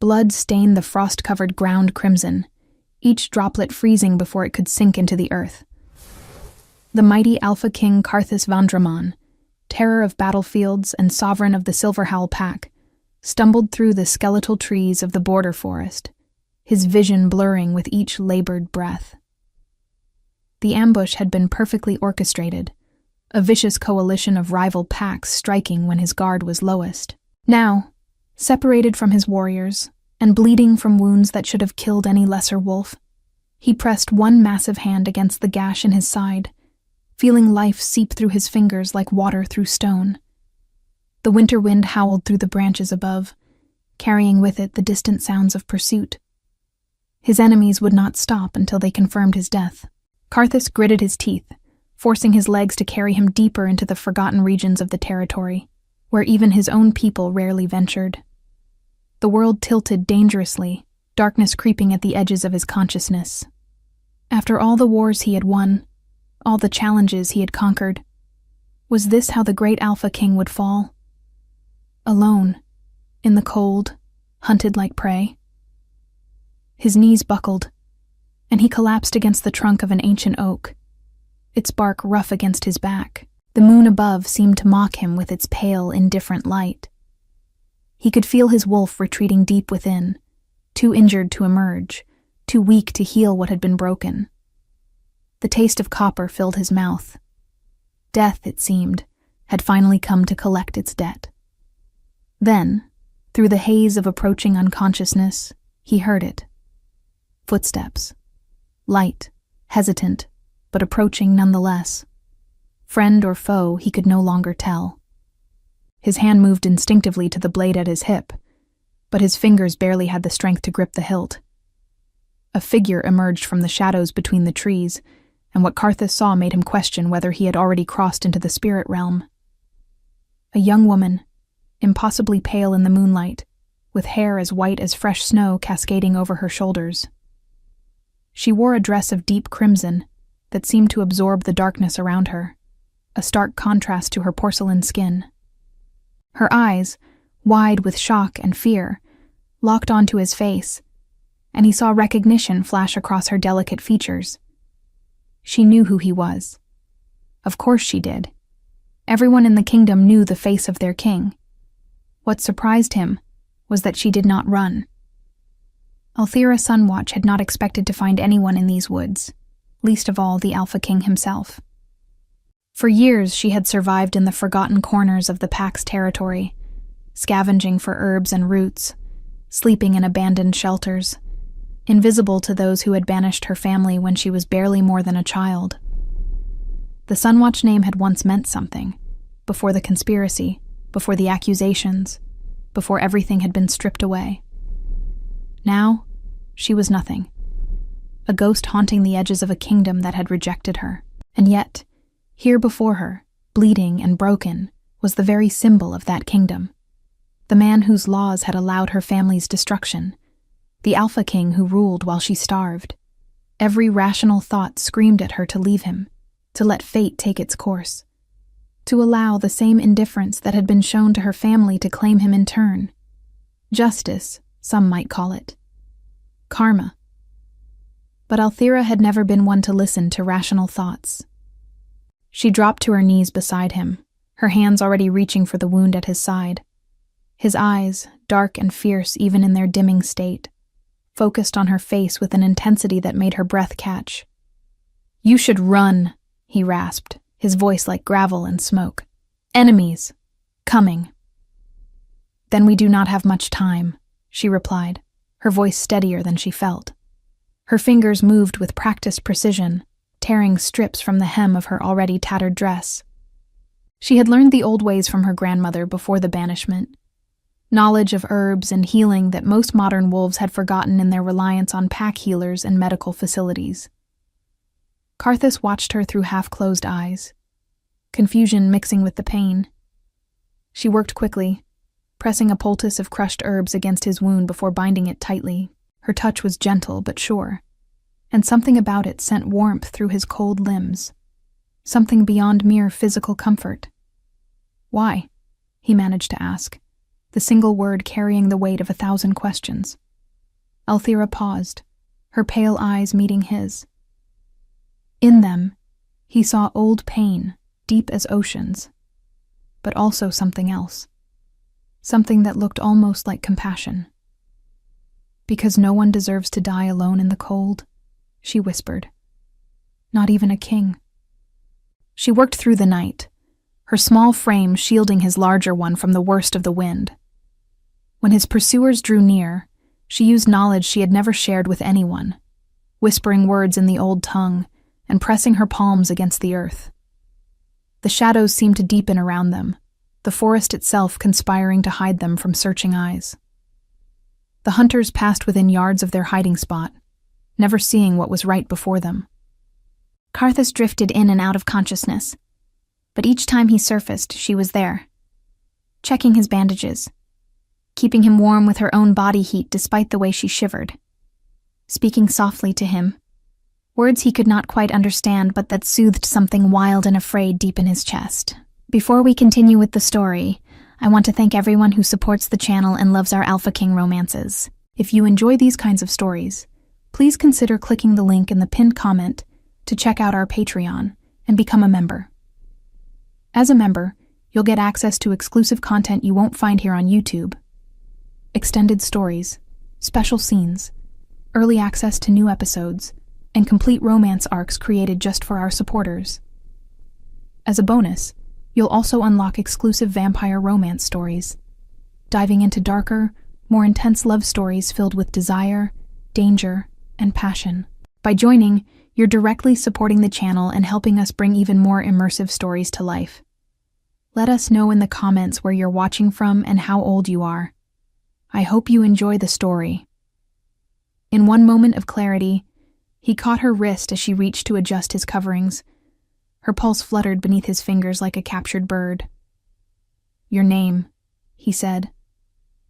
Blood stained the frost-covered ground crimson, each droplet freezing before it could sink into the earth. The mighty Alpha King Karthus Vandraman, terror of battlefields and sovereign of the Silverhowl Pack, stumbled through the skeletal trees of the border forest, his vision blurring with each labored breath. The ambush had been perfectly orchestrated, a vicious coalition of rival packs striking when his guard was lowest. Now, separated from his warriors, and bleeding from wounds that should have killed any lesser wolf, he pressed one massive hand against the gash in his side, feeling life seep through his fingers like water through stone. The winter wind howled through the branches above, carrying with it the distant sounds of pursuit. His enemies would not stop until they confirmed his death. Karthus gritted his teeth, forcing his legs to carry him deeper into the forgotten regions of the territory, where even his own people rarely ventured. The world tilted dangerously, darkness creeping at the edges of his consciousness. After all the wars he had won, all the challenges he had conquered, was this how the great Alpha King would fall? Alone, in the cold, hunted like prey? His knees buckled, and he collapsed against the trunk of an ancient oak, its bark rough against his back. The moon above seemed to mock him with its pale, indifferent light. He could feel his wolf retreating deep within, too injured to emerge, too weak to heal what had been broken. The taste of copper filled his mouth. Death, it seemed, had finally come to collect its debt. Then, through the haze of approaching unconsciousness, he heard it. Footsteps. Light, hesitant, but approaching nonetheless. Friend or foe, he could no longer tell. His hand moved instinctively to the blade at his hip, but his fingers barely had the strength to grip the hilt. A figure emerged from the shadows between the trees, and what Karthus saw made him question whether he had already crossed into the spirit realm. A young woman, impossibly pale in the moonlight, with hair as white as fresh snow cascading over her shoulders. She wore a dress of deep crimson that seemed to absorb the darkness around her, a stark contrast to her porcelain skin. Her eyes, wide with shock and fear, locked onto his face, and he saw recognition flash across her delicate features. She knew who he was. Of course she did. Everyone in the kingdom knew the face of their king. What surprised him was that she did not run. Althira Sunwatch had not expected to find anyone in these woods, least of all the Alpha King himself. For years she had survived in the forgotten corners of the Pack's territory, scavenging for herbs and roots, sleeping in abandoned shelters, invisible to those who had banished her family when she was barely more than a child. The Sunwatch name had once meant something, before the conspiracy, before the accusations, before everything had been stripped away. Now, she was nothing. A ghost haunting the edges of a kingdom that had rejected her. And yet, here before her, bleeding and broken, was the very symbol of that kingdom. The man whose laws had allowed her family's destruction. The Alpha King who ruled while she starved. Every rational thought screamed at her to leave him, to let fate take its course, to allow the same indifference that had been shown to her family to claim him in turn. Justice, some might call it. Karma. But Althira had never been one to listen to rational thoughts. She dropped to her knees beside him, her hands already reaching for the wound at his side. His eyes, dark and fierce even in their dimming state, focused on her face with an intensity that made her breath catch. "You should run," he rasped, his voice like gravel and smoke. "Enemies. Coming." "Then we do not have much time," she replied, her voice steadier than she felt. Her fingers moved with practiced precision, tearing strips from the hem of her already tattered dress. She had learned the old ways from her grandmother before the banishment, knowledge of herbs and healing that most modern wolves had forgotten in their reliance on pack healers and medical facilities. Karthus watched her through half-closed eyes, confusion mixing with the pain. She worked quickly, pressing a poultice of crushed herbs against his wound before binding it tightly. Her touch was gentle but sure, and something about it sent warmth through his cold limbs, something beyond mere physical comfort. "Why?" he managed to ask. the single word carrying the weight of 1,000 questions. Althira paused, her pale eyes meeting his. In them, he saw old pain, deep as oceans, but also something else. Something that looked almost like compassion. Because no one deserves to die alone in the cold, she whispered. Not even a king. She worked through the night, her small frame shielding his larger one from the worst of the wind. When his pursuers drew near, she used knowledge she had never shared with anyone, whispering words in the old tongue and pressing her palms against the earth. The shadows seemed to deepen around them, the forest itself conspiring to hide them from searching eyes. The hunters passed within yards of their hiding spot, never seeing what was right before them. Karthus drifted in and out of consciousness, but each time he surfaced, she was there, checking his bandages, keeping him warm with her own body heat despite the way she shivered, speaking softly to him, words he could not quite understand but that soothed something wild and afraid deep in his chest. Before we continue with the story, I want to thank everyone who supports the channel and loves our Alpha King romances. If you enjoy these kinds of stories, please consider clicking the link in the pinned comment to check out our Patreon and become a member. As a member, you'll get access to exclusive content you won't find here on YouTube. Extended stories, special scenes, early access to new episodes, and complete romance arcs created just for our supporters. As a bonus, you'll also unlock exclusive vampire romance stories, diving into darker, more intense love stories filled with desire, danger, and passion. By joining, you're directly supporting the channel and helping us bring even more immersive stories to life. Let us know in the comments where you're watching from and how old you are. I hope you enjoy the story. In one moment of clarity, he caught her wrist as she reached to adjust his coverings. Her pulse fluttered beneath his fingers like a captured bird. Your name, he said.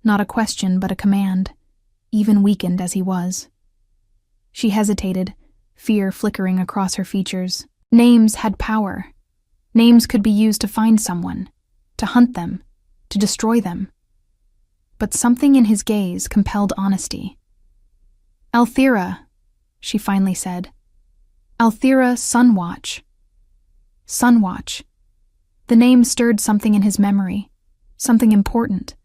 Not a question, but a command, even weakened as he was. She hesitated, fear flickering across her features. Names had power. Names could be used to find someone, to hunt them, to destroy them. But something in his gaze compelled honesty. Althira, she finally said. Althira Sunwatch. Sunwatch. The name stirred something in his memory, something important,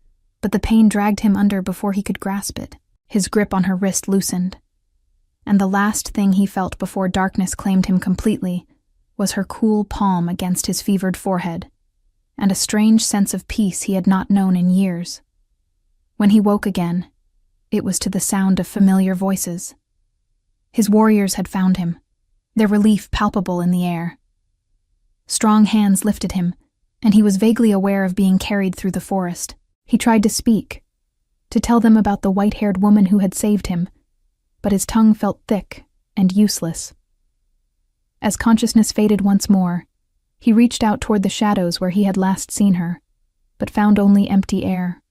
but the pain dragged him under before he could grasp it. His grip on her wrist loosened, and the last thing he felt before darkness claimed him completely was her cool palm against his fevered forehead, and a strange sense of peace he had not known in years. When he woke again, it was to the sound of familiar voices. His warriors had found him, their relief palpable in the air. Strong hands lifted him, and he was vaguely aware of being carried through the forest. He tried to speak, to tell them about the white-haired woman who had saved him, but his tongue felt thick and useless. As consciousness faded once more, he reached out toward the shadows where he had last seen her, but found only empty air.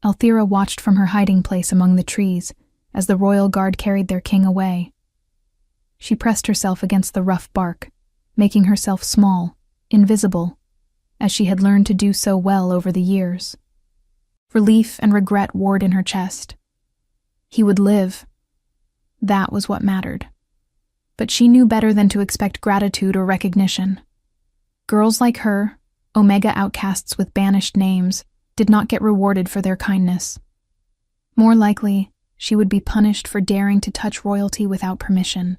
Althira watched from her hiding place among the trees as the royal guard carried their king away. She pressed herself against the rough bark, making herself small, invisible, as she had learned to do so well over the years. Relief and regret warred in her chest. He would live. That was what mattered. But she knew better than to expect gratitude or recognition. Girls like her, Omega outcasts with banished names, did not get rewarded for their kindness. More likely, she would be punished for daring to touch royalty without permission,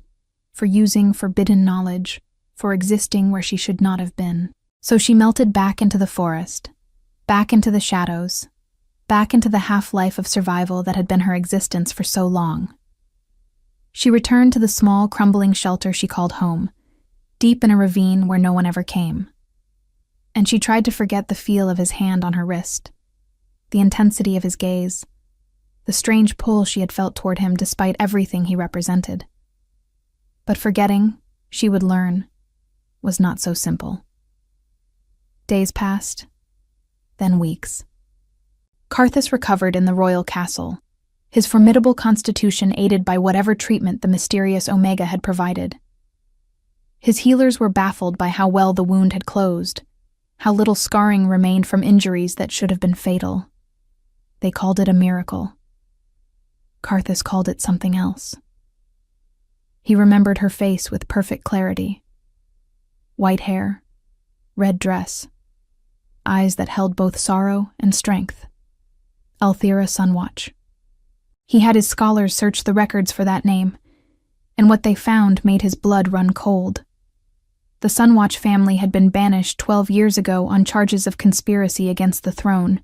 for using forbidden knowledge, for existing where she should not have been. So she melted back into the forest, back into the shadows, back into the half-life of survival that had been her existence for so long. She returned to the small, crumbling shelter she called home, deep in a ravine where no one ever came. And she tried to forget the feel of his hand on her wrist, the intensity of his gaze, the strange pull she had felt toward him despite everything he represented. But forgetting, she would learn, was not so simple. Days passed, then weeks. Karthus recovered in the royal castle, his formidable constitution aided by whatever treatment the mysterious Omega had provided. His healers were baffled by how well the wound had closed, how little scarring remained from injuries that should have been fatal. They called it a miracle. Karthus called it something else. He remembered her face with perfect clarity. White hair, red dress, eyes that held both sorrow and strength. Althira Sunwatch. He had his scholars search the records for that name, and what they found made his blood run cold. The Sunwatch family had been banished 12 years ago on charges of conspiracy against the throne,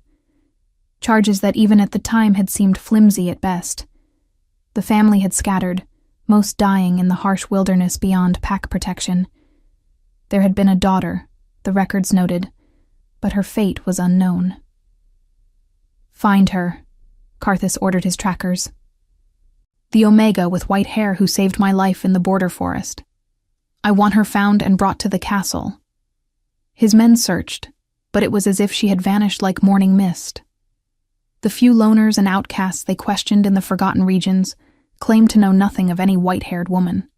charges that even at the time had seemed flimsy at best. The family had scattered, most dying in the harsh wilderness beyond pack protection. There had been a daughter, the records noted, but her fate was unknown. "Find her," Karthus ordered his trackers. "The Omega with white hair who saved my life in the border forest. I want her found and brought to the castle." His men searched, but it was as if she had vanished like morning mist. The few loners and outcasts they questioned in the forgotten regions claimed to know nothing of any white-haired woman.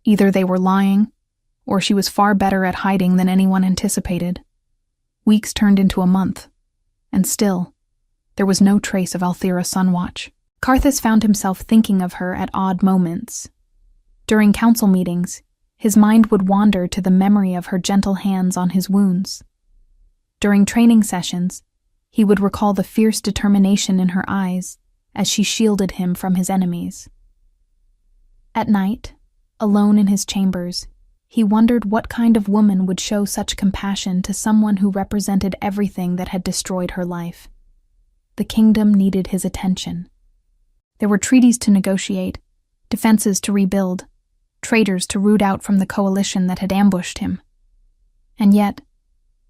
Either they were lying, or she was far better at hiding than anyone anticipated. Weeks turned into a month, and still, there was no trace of Althira Sunwatch. Karthus found himself thinking of her at odd moments. During council meetings, his mind would wander to the memory of her gentle hands on his wounds. During training sessions, he would recall the fierce determination in her eyes as she shielded him from his enemies. At night, alone in his chambers, he wondered what kind of woman would show such compassion to someone who represented everything that had destroyed her life. The kingdom needed his attention. There were treaties to negotiate, defenses to rebuild, traitors to root out from the coalition that had ambushed him. And yet,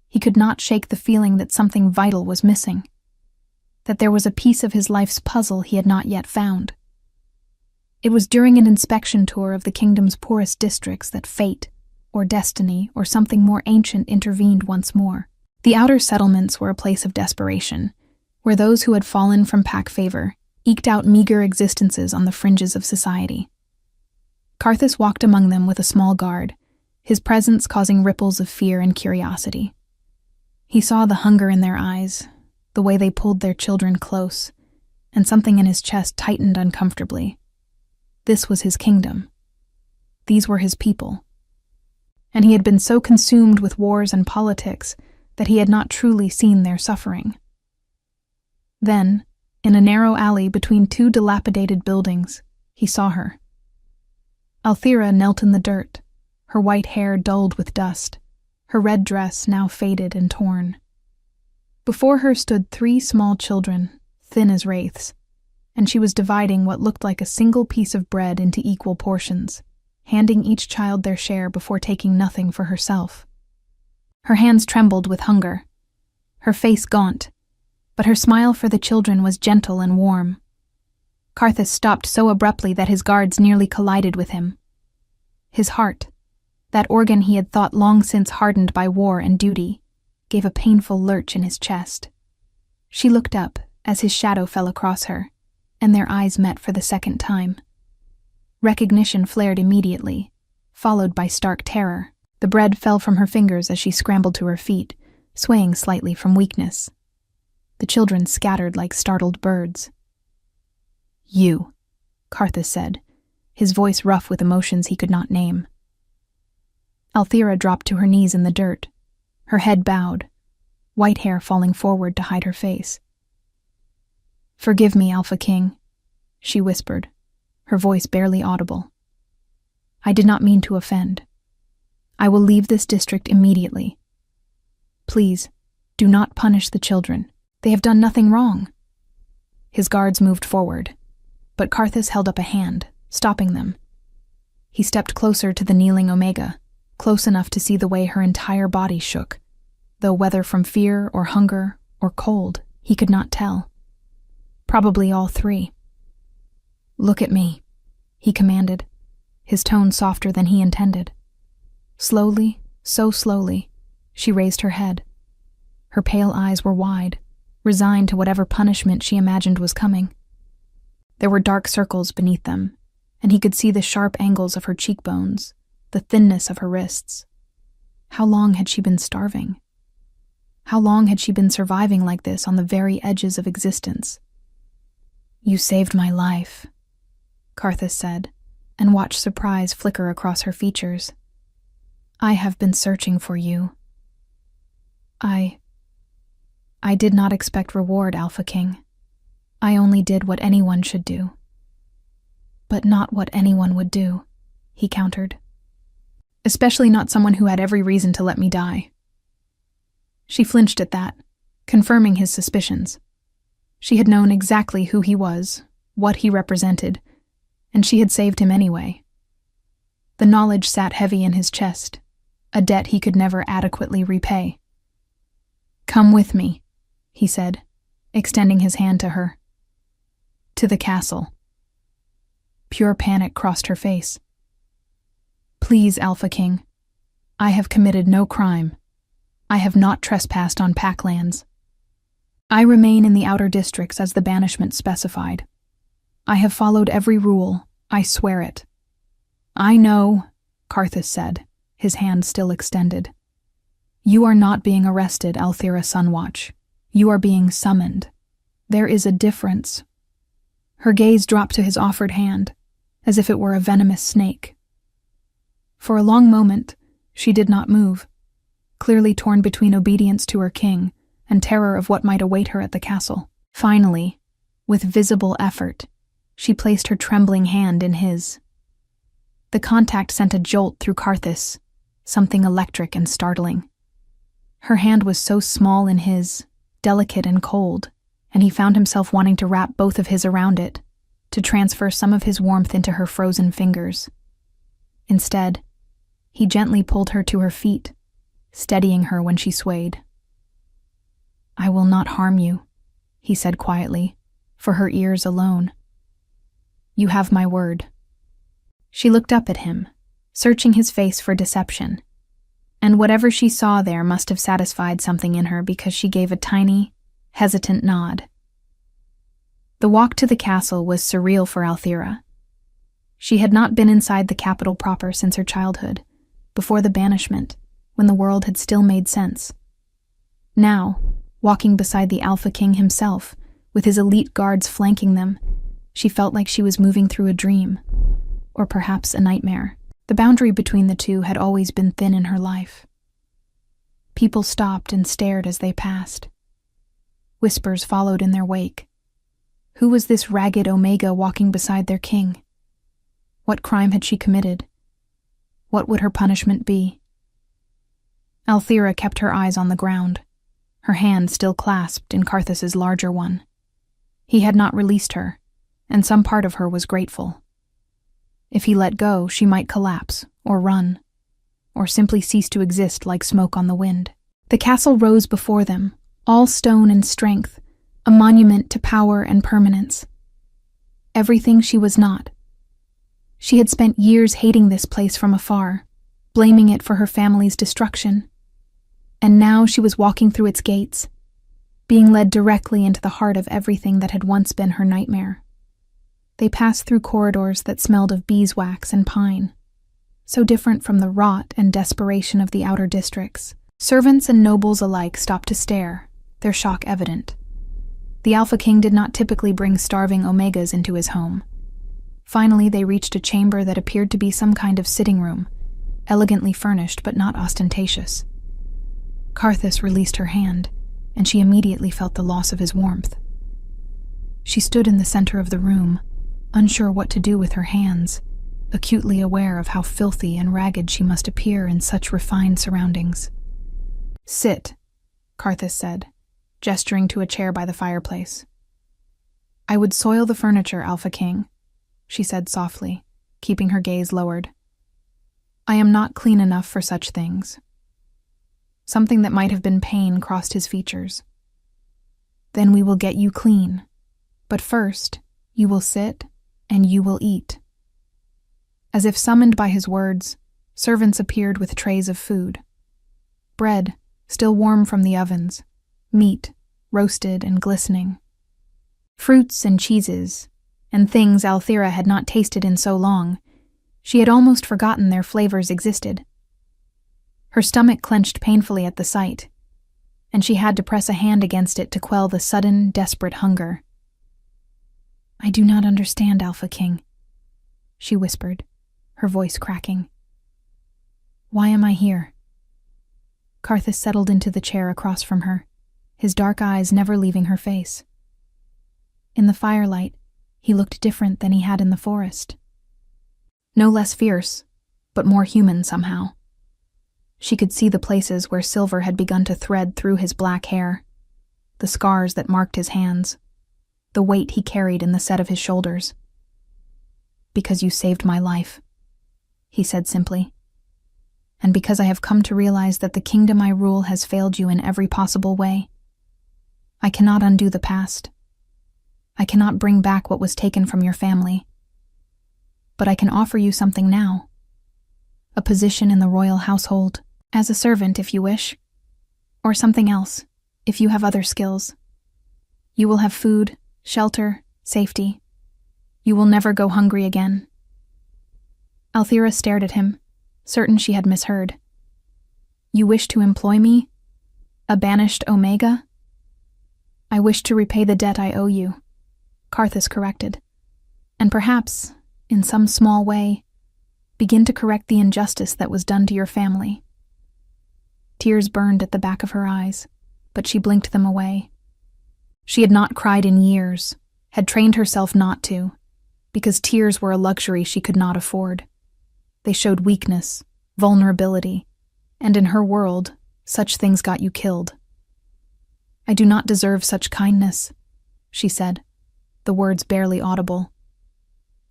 he could not shake the feeling that something vital was missing, that there was a piece of his life's puzzle he had not yet found. It was during an inspection tour of the kingdom's poorest districts that fate, or destiny, or something more ancient intervened once more. The outer settlements were a place of desperation, where those who had fallen from pack favor eked out meager existences on the fringes of society. Karthus walked among them with a small guard, his presence causing ripples of fear and curiosity. He saw the hunger in their eyes, the way they pulled their children close, and something in his chest tightened uncomfortably. This was his kingdom. These were his people. And he had been so consumed with wars and politics that he had not truly seen their suffering. Then, in a narrow alley between two dilapidated buildings, he saw her. Althira knelt in the dirt, her white hair dulled with dust, her red dress now faded and torn. Before her stood 3 small children, thin as wraiths, and she was dividing what looked like a single piece of bread into equal portions, handing each child their share before taking nothing for herself. Her hands trembled with hunger, her face gaunt, but her smile for the children was gentle and warm. Karthus stopped so abruptly that his guards nearly collided with him. His heart, that organ he had thought long since hardened by war and duty, gave a painful lurch in his chest. She looked up as his shadow fell across her, and their eyes met for the second time. Recognition flared immediately, followed by stark terror. The bread fell from her fingers as she scrambled to her feet, swaying slightly from weakness. The children scattered like startled birds. "You," Karthus said, his voice rough with emotions he could not name. Althira dropped to her knees in the dirt, her head bowed, white hair falling forward to hide her face. "Forgive me, Alpha King," she whispered, her voice barely audible. "I did not mean to offend. I will leave this district immediately. Please, do not punish the children. They have done nothing wrong." His guards moved forward, but Karthus held up a hand, stopping them. He stepped closer to the kneeling Omega, close enough to see the way her entire body shook, though whether from fear or hunger or cold, he could not tell. Probably all 3. "Look at me," he commanded, his tone softer than he intended. Slowly, so slowly, she raised her head. Her pale eyes were wide, resigned to whatever punishment she imagined was coming. There were dark circles beneath them, and he could see the sharp angles of her cheekbones, the thinness of her wrists. How long had she been starving? How long had she been surviving like this on the very edges of existence? "You saved my life," Karthus said, and watched surprise flicker across her features. "I have been searching for you." I did not expect reward, Alpha King. I only did what anyone should do." "But not what anyone would do," he countered. "Especially not someone who had every reason to let me die." She flinched at that, confirming his suspicions. She had known exactly who he was, what he represented, and she had saved him anyway. The knowledge sat heavy in his chest, a debt he could never adequately repay. "Come with me," he said, extending his hand to her. "To the castle." Pure panic crossed her face. "Please, Alpha King. I have committed no crime. I have not trespassed on Packlands. I remain in the outer districts as the banishment specified. I have followed every rule, I swear it." "I know," Karthus said, his hand still extended. "You are not being arrested, Althira Sunwatch. You are being summoned. There is a difference." Her gaze dropped to his offered hand, as if it were a venomous snake. For a long moment, she did not move, clearly torn between obedience to her king and terror of what might await her at the castle. Finally, with visible effort, she placed her trembling hand in his. The contact sent a jolt through Karthus, something electric and startling. Her hand was so small in his, delicate and cold, and he found himself wanting to wrap both of his around it, to transfer some of his warmth into her frozen fingers. Instead, he gently pulled her to her feet, steadying her when she swayed. "I will not harm you," he said quietly, for her ears alone. "You have my word." She looked up at him, searching his face for deception, and whatever she saw there must have satisfied something in her because she gave a tiny, hesitant nod. The walk to the castle was surreal for Althira. She had not been inside the capital proper since her childhood, before the banishment, when the world had still made sense. Now, walking beside the Alpha King himself, with his elite guards flanking them, she felt like she was moving through a dream, or perhaps a nightmare. The boundary between the two had always been thin in her life. People stopped and stared as they passed. Whispers followed in their wake. Who was this ragged Omega walking beside their king? What crime had she committed? What would her punishment be? Althira kept her eyes on the ground, her hand still clasped in Karthus's larger one. He had not released her, and some part of her was grateful. If he let go, she might collapse, or run, or simply cease to exist like smoke on the wind. The castle rose before them, all stone and strength, a monument to power and permanence. Everything she was not. She had spent years hating this place from afar, blaming it for her family's destruction. And now she was walking through its gates, being led directly into the heart of everything that had once been her nightmare. They passed through corridors that smelled of beeswax and pine, so different from the rot and desperation of the outer districts. Servants and nobles alike stopped to stare, their shock evident. The Alpha King did not typically bring starving Omegas into his home. Finally, they reached a chamber that appeared to be some kind of sitting room, elegantly furnished but not ostentatious. Karthus released her hand, and she immediately felt the loss of his warmth. She stood in the center of the room, unsure what to do with her hands, acutely aware of how filthy and ragged she must appear in such refined surroundings. "Sit," Karthus said, gesturing to a chair by the fireplace. "I would soil the furniture, Alpha King," she said softly, keeping her gaze lowered. "I am not clean enough for such things." Something that might have been pain crossed his features. "Then we will get you clean. But first, you will sit and you will eat." As if summoned by his words, servants appeared with trays of food. Bread, still warm from the ovens, meat, roasted and glistening. Fruits and cheeses, and things Althira had not tasted in so long, she had almost forgotten their flavors existed. Her stomach clenched painfully at the sight, and she had to press a hand against it to quell the sudden, desperate hunger. "I do not understand, Alpha King," she whispered, her voice cracking. "Why am I here?" Karthus settled into the chair across from her, his dark eyes never leaving her face. In the firelight, he looked different than he had in the forest. No less fierce, but more human somehow. She could see the places where silver had begun to thread through his black hair, the scars that marked his hands, the weight he carried in the set of his shoulders. "Because you saved my life," he said simply. "And because I have come to realize that the kingdom I rule has failed you in every possible way. I cannot undo the past. I cannot bring back what was taken from your family. But I can offer you something now. A position in the royal household, as a servant if you wish, or something else, if you have other skills. You will have food, shelter, safety. You will never go hungry again." Althira stared at him, certain she had misheard. "You wish to employ me? A banished Omega?" "I wish to repay the debt I owe you," Karthus corrected, "and perhaps, in some small way, begin to correct the injustice that was done to your family." Tears burned at the back of her eyes, but she blinked them away. She had not cried in years, had trained herself not to, because tears were a luxury she could not afford. They showed weakness, vulnerability, and in her world, such things got you killed. "I do not deserve such kindness," she said, the words barely audible.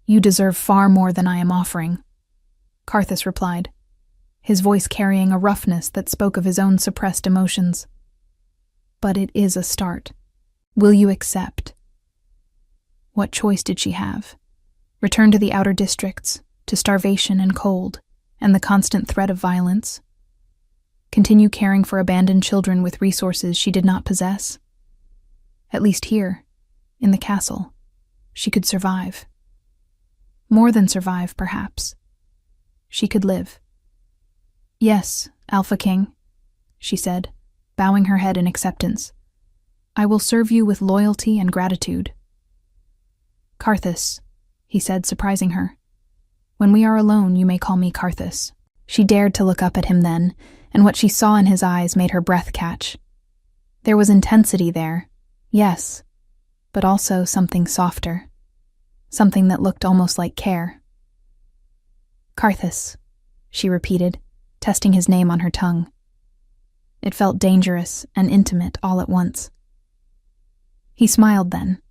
"You deserve far more than I am offering," Karthus replied, his voice carrying a roughness that spoke of his own suppressed emotions. "But it is a start. Will you accept?" What choice did she have? Return to the outer districts, to starvation and cold, and the constant threat of violence? Continue caring for abandoned children with resources she did not possess? At least here, in the castle, she could survive. More than survive, perhaps. She could live. "Yes, Alpha King," she said, bowing her head in acceptance. "I will serve you with loyalty and gratitude." "Karthus," he said, surprising her. "When we are alone, you may call me Karthus." She dared to look up at him then, and what she saw in his eyes made her breath catch. There was intensity there, yes, but also something softer, something that looked almost like care. "Karthus," she repeated, testing his name on her tongue. It felt dangerous and intimate all at once. He smiled then,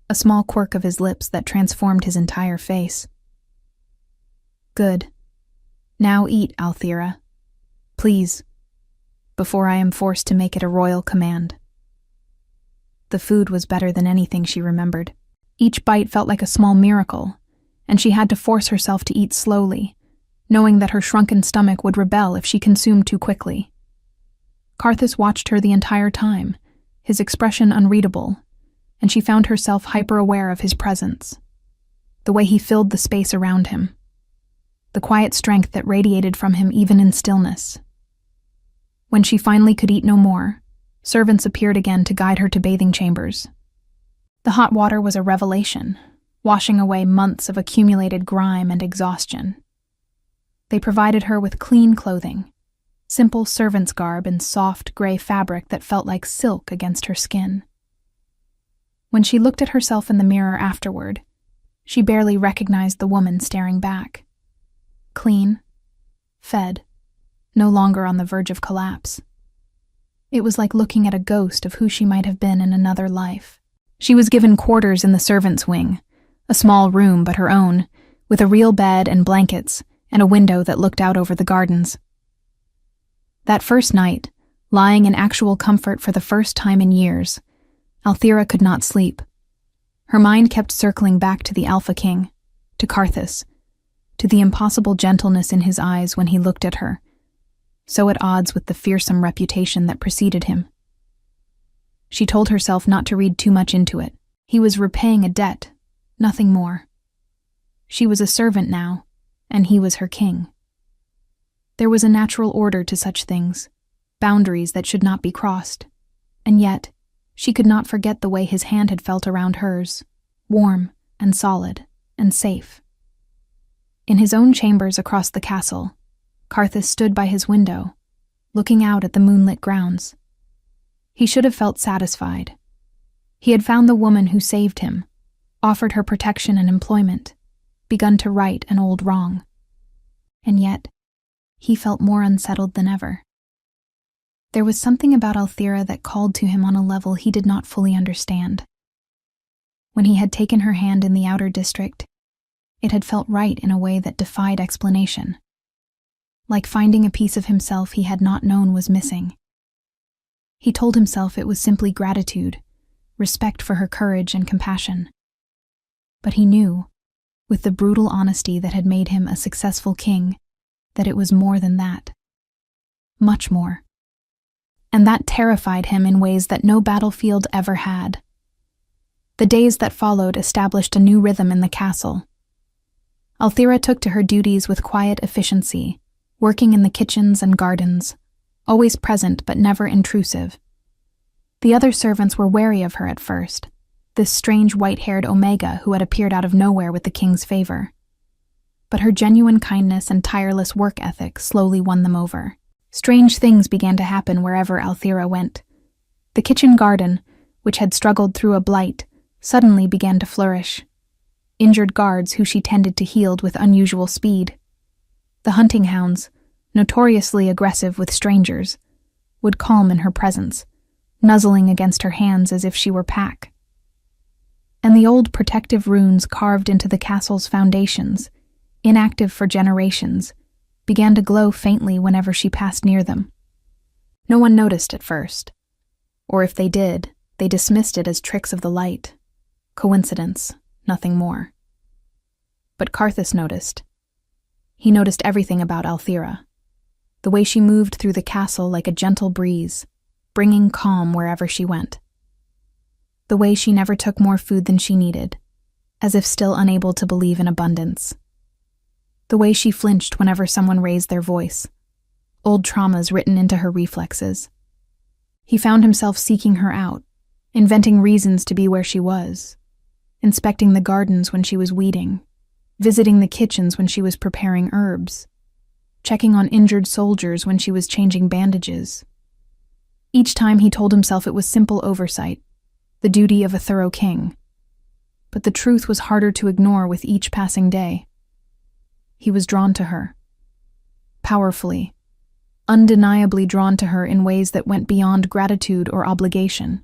a small quirk of his lips that transformed his entire face. "Good. Now eat, Althira. Please, before I am forced to make it a royal command." The food was better than anything she remembered. Each bite felt like a small miracle, and she had to force herself to eat slowly, knowing that her shrunken stomach would rebel if she consumed too quickly. Karthus watched her the entire time, his expression unreadable, and she found herself hyper-aware of his presence, the way he filled the space around him, the quiet strength that radiated from him even in stillness. When she finally could eat no more, servants appeared again to guide her to bathing chambers. The hot water was a revelation, washing away months of accumulated grime and exhaustion. They provided her with clean clothing, simple servant's garb and soft gray fabric that felt like silk against her skin. When she looked at herself in the mirror afterward, she barely recognized the woman staring back. Clean, fed, no longer on the verge of collapse. It was like looking at a ghost of who she might have been in another life. She was given quarters in the servants' wing, a small room but her own, with a real bed and blankets, and a window that looked out over the gardens. That first night, lying in actual comfort for the first time in years, Althira could not sleep. Her mind kept circling back to the Alpha King, to Karthus, to the impossible gentleness in his eyes when he looked at her, so at odds with the fearsome reputation that preceded him. She told herself not to read too much into it. He was repaying a debt, nothing more. She was a servant now, and he was her king. There was a natural order to such things, boundaries that should not be crossed, And yet, she could not forget the way his hand had felt around hers, warm and solid and safe. In his own chambers across the castle, Karthus stood by his window, looking out at the moonlit grounds. He should have felt satisfied. He had found the woman who saved him, offered her protection and employment, begun to right an old wrong. And yet, he felt more unsettled than ever. There was something about Althira that called to him on a level he did not fully understand. When he had taken her hand in the outer district, it had felt right in a way that defied explanation. Like finding a piece of himself he had not known was missing. He told himself it was simply gratitude, respect for her courage and compassion. But he knew, with the brutal honesty that had made him a successful king, that it was more than that. Much more. And that terrified him in ways that no battlefield ever had. The days that followed established a new rhythm in the castle. Althira took to her duties with quiet efficiency, working in the kitchens and gardens, always present but never intrusive. The other servants were wary of her at first, this strange white-haired Omega who had appeared out of nowhere with the king's favor. But her genuine kindness and tireless work ethic slowly won them over. Strange things began to happen wherever Althira went. The kitchen garden, which had struggled through a blight, suddenly began to flourish. Injured guards who she tended to healed with unusual speed. The hunting hounds, notoriously aggressive with strangers, would calm in her presence, nuzzling against her hands as if she were pack. And the old protective runes carved into the castle's foundations, inactive for generations, began to glow faintly whenever she passed near them. No one noticed at first, or if they did, they dismissed it as tricks of the light. Coincidence, nothing more. But Karthus noticed. He noticed everything about Althira. The way she moved through the castle like a gentle breeze, bringing calm wherever she went. The way she never took more food than she needed, as if still unable to believe in abundance. The way she flinched whenever someone raised their voice, old traumas written into her reflexes. He found himself seeking her out, inventing reasons to be where she was, inspecting the gardens when she was weeding, visiting the kitchens when she was preparing herbs, checking on injured soldiers when she was changing bandages. Each time he told himself it was simple oversight, the duty of a thorough king. But the truth was harder to ignore with each passing day. He was drawn to her. Powerfully, undeniably drawn to her in ways that went beyond gratitude or obligation.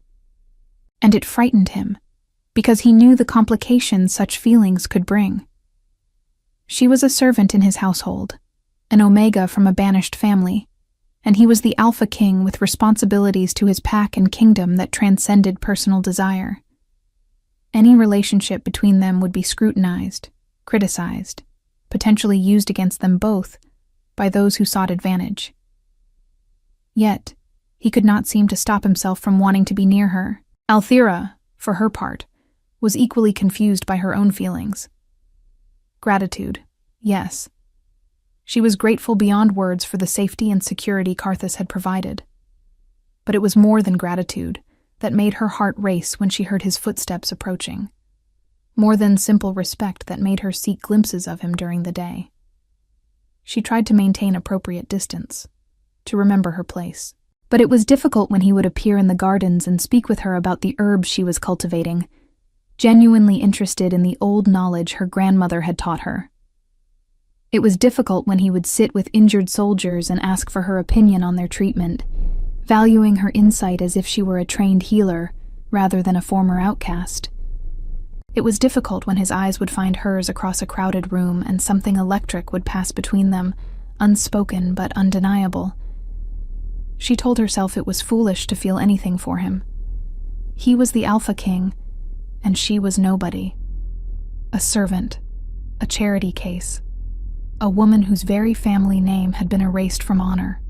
And it frightened him, because he knew the complications such feelings could bring. She was a servant in his household, an Omega from a banished family, and he was the Alpha King with responsibilities to his pack and kingdom that transcended personal desire. Any relationship between them would be scrutinized, criticized, potentially used against them both by those who sought advantage. Yet, he could not seem to stop himself from wanting to be near her. Althira, for her part, was equally confused by her own feelings. Gratitude, yes. She was grateful beyond words for the safety and security Karthus had provided. But it was more than gratitude that made her heart race when she heard his footsteps approaching. More than simple respect that made her seek glimpses of him during the day. She tried to maintain appropriate distance, to remember her place. But it was difficult when he would appear in the gardens and speak with her about the herbs she was cultivating, genuinely interested in the old knowledge her grandmother had taught her. It was difficult when he would sit with injured soldiers and ask for her opinion on their treatment, valuing her insight as if she were a trained healer rather than a former outcast. It was difficult when his eyes would find hers across a crowded room and something electric would pass between them, unspoken but undeniable. She told herself it was foolish to feel anything for him. He was the Alpha King, and she was nobody. A servant, a charity case, a woman whose very family name had been erased from honor.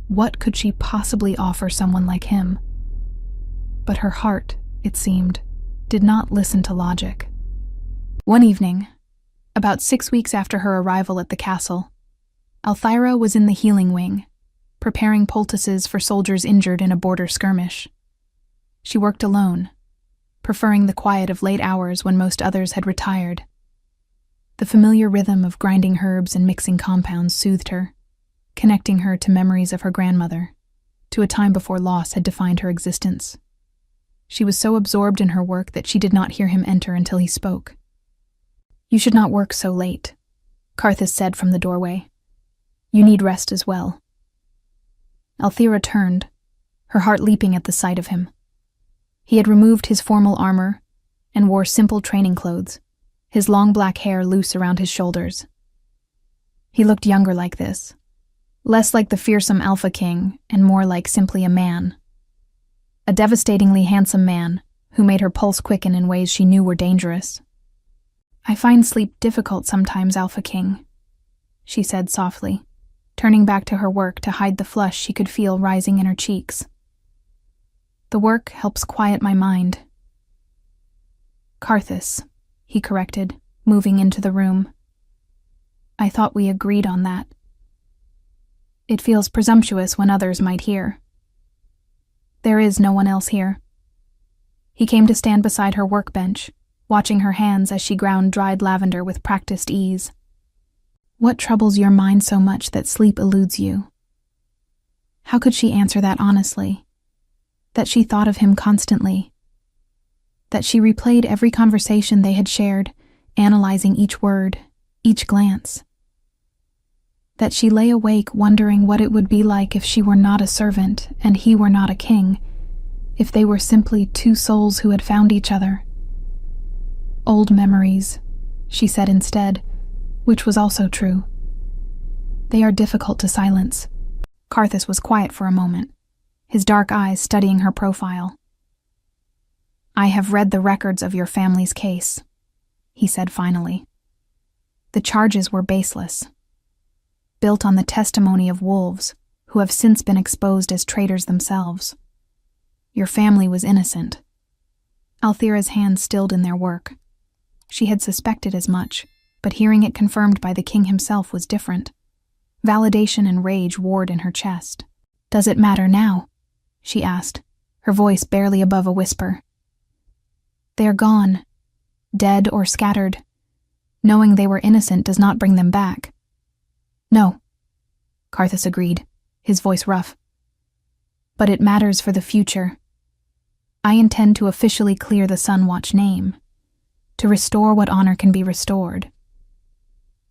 What could she possibly offer someone like him? But her heart, it seemed, did not listen to logic. One evening, about 6 weeks after her arrival at the castle, Althira was in the healing wing, preparing poultices for soldiers injured in a border skirmish. She worked alone, preferring the quiet of late hours when most others had retired. The familiar rhythm of grinding herbs and mixing compounds soothed her, connecting her to memories of her grandmother, to a time before loss had defined her existence. She was so absorbed in her work that she did not hear him enter until he spoke. "You should not work so late," Karthus said from the doorway. "You need rest as well." Althira turned, her heart leaping at the sight of him. He had removed his formal armor and wore simple training clothes, his long black hair loose around his shoulders. He looked younger like this, less like the fearsome Alpha King and more like simply a man. A devastatingly handsome man who made her pulse quicken in ways she knew were dangerous. "I find sleep difficult sometimes, Alpha King," she said softly, turning back to her work to hide the flush she could feel rising in her cheeks. "The work helps quiet my mind." "Karthus," he corrected, moving into the room. "I thought we agreed on that." "It feels presumptuous when others might hear." "There is no one else here." He came to stand beside her workbench, watching her hands as she ground dried lavender with practiced ease. "What troubles your mind so much that sleep eludes you?" How could she answer that honestly? That she thought of him constantly. That she replayed every conversation they had shared, analyzing each word, each glance. That she lay awake wondering what it would be like if she were not a servant and he were not a king, if they were simply two souls who had found each other. "Old memories," she said instead, which was also true. "They are difficult to silence." Karthus was quiet for a moment, his dark eyes studying her profile. "I have read the records of your family's case," he said finally. "The charges were baseless, built on the testimony of wolves who have since been exposed as traitors themselves. Your family was innocent." Althira's hands stilled in their work. She had suspected as much, but hearing it confirmed by the king himself was different. Validation and rage warred in her chest. "Does it matter now?" she asked, her voice barely above a whisper. "They are gone, dead or scattered. Knowing they were innocent does not bring them back." "No," Karthus agreed, his voice rough. "But it matters for the future. I intend to officially clear the Sunwatch name, to restore what honor can be restored."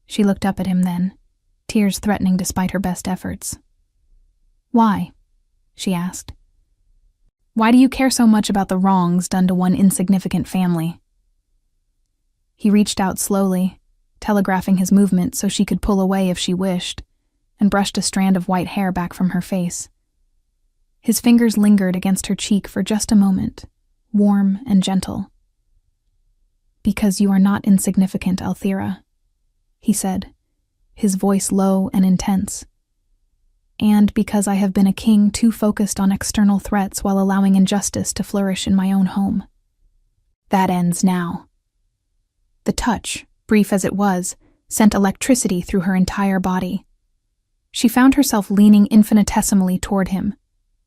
She looked up at him then, tears threatening despite her best efforts. "Why?" she asked. "Why do you care so much about the wrongs done to one insignificant family?" He reached out slowly, telegraphing his movement so she could pull away if she wished, and brushed a strand of white hair back from her face. His fingers lingered against her cheek for just a moment, warm and gentle. "Because you are not insignificant, Althira," he said, his voice low and intense. "And because I have been a king too focused on external threats while allowing injustice to flourish in my own home. That ends now." The touch, brief as it was, sent electricity through her entire body. She found herself leaning infinitesimally toward him,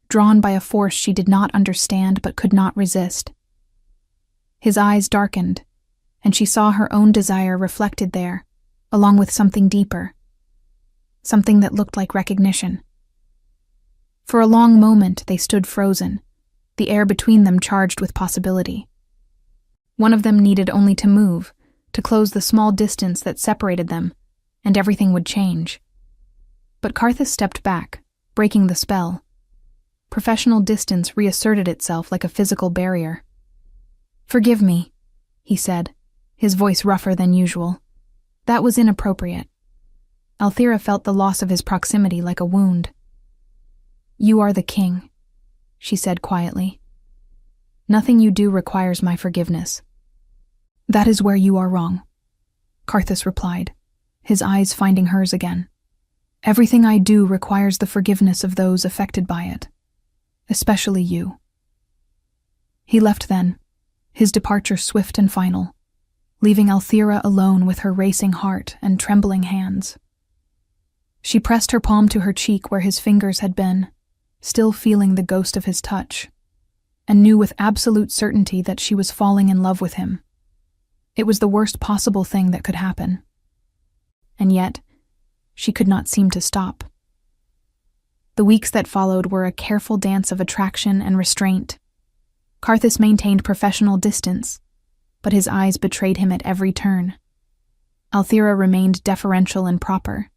drawn by a force she did not understand but could not resist. His eyes darkened, and she saw her own desire reflected there, along with something deeper, something that looked like recognition. For a long moment they stood frozen, the air between them charged with possibility. One of them needed only to move, to close the small distance that separated them, and everything would change. But Karthus stepped back, breaking the spell. Professional distance reasserted itself like a physical barrier. "Forgive me," he said, his voice rougher than usual. "That was inappropriate." Althira felt the loss of his proximity like a wound. "You are the king," she said quietly. "Nothing you do requires my forgiveness." "That is where you are wrong," Karthus replied, his eyes finding hers again. "Everything I do requires the forgiveness of those affected by it, especially you." He left then, his departure swift and final, leaving Althira alone with her racing heart and trembling hands. She pressed her palm to her cheek where his fingers had been, still feeling the ghost of his touch, and knew with absolute certainty that she was falling in love with him. It was the worst possible thing that could happen. And yet, she could not seem to stop. The weeks that followed were a careful dance of attraction and restraint. Karthus maintained professional distance, but his eyes betrayed him at every turn. Althira remained deferential and proper,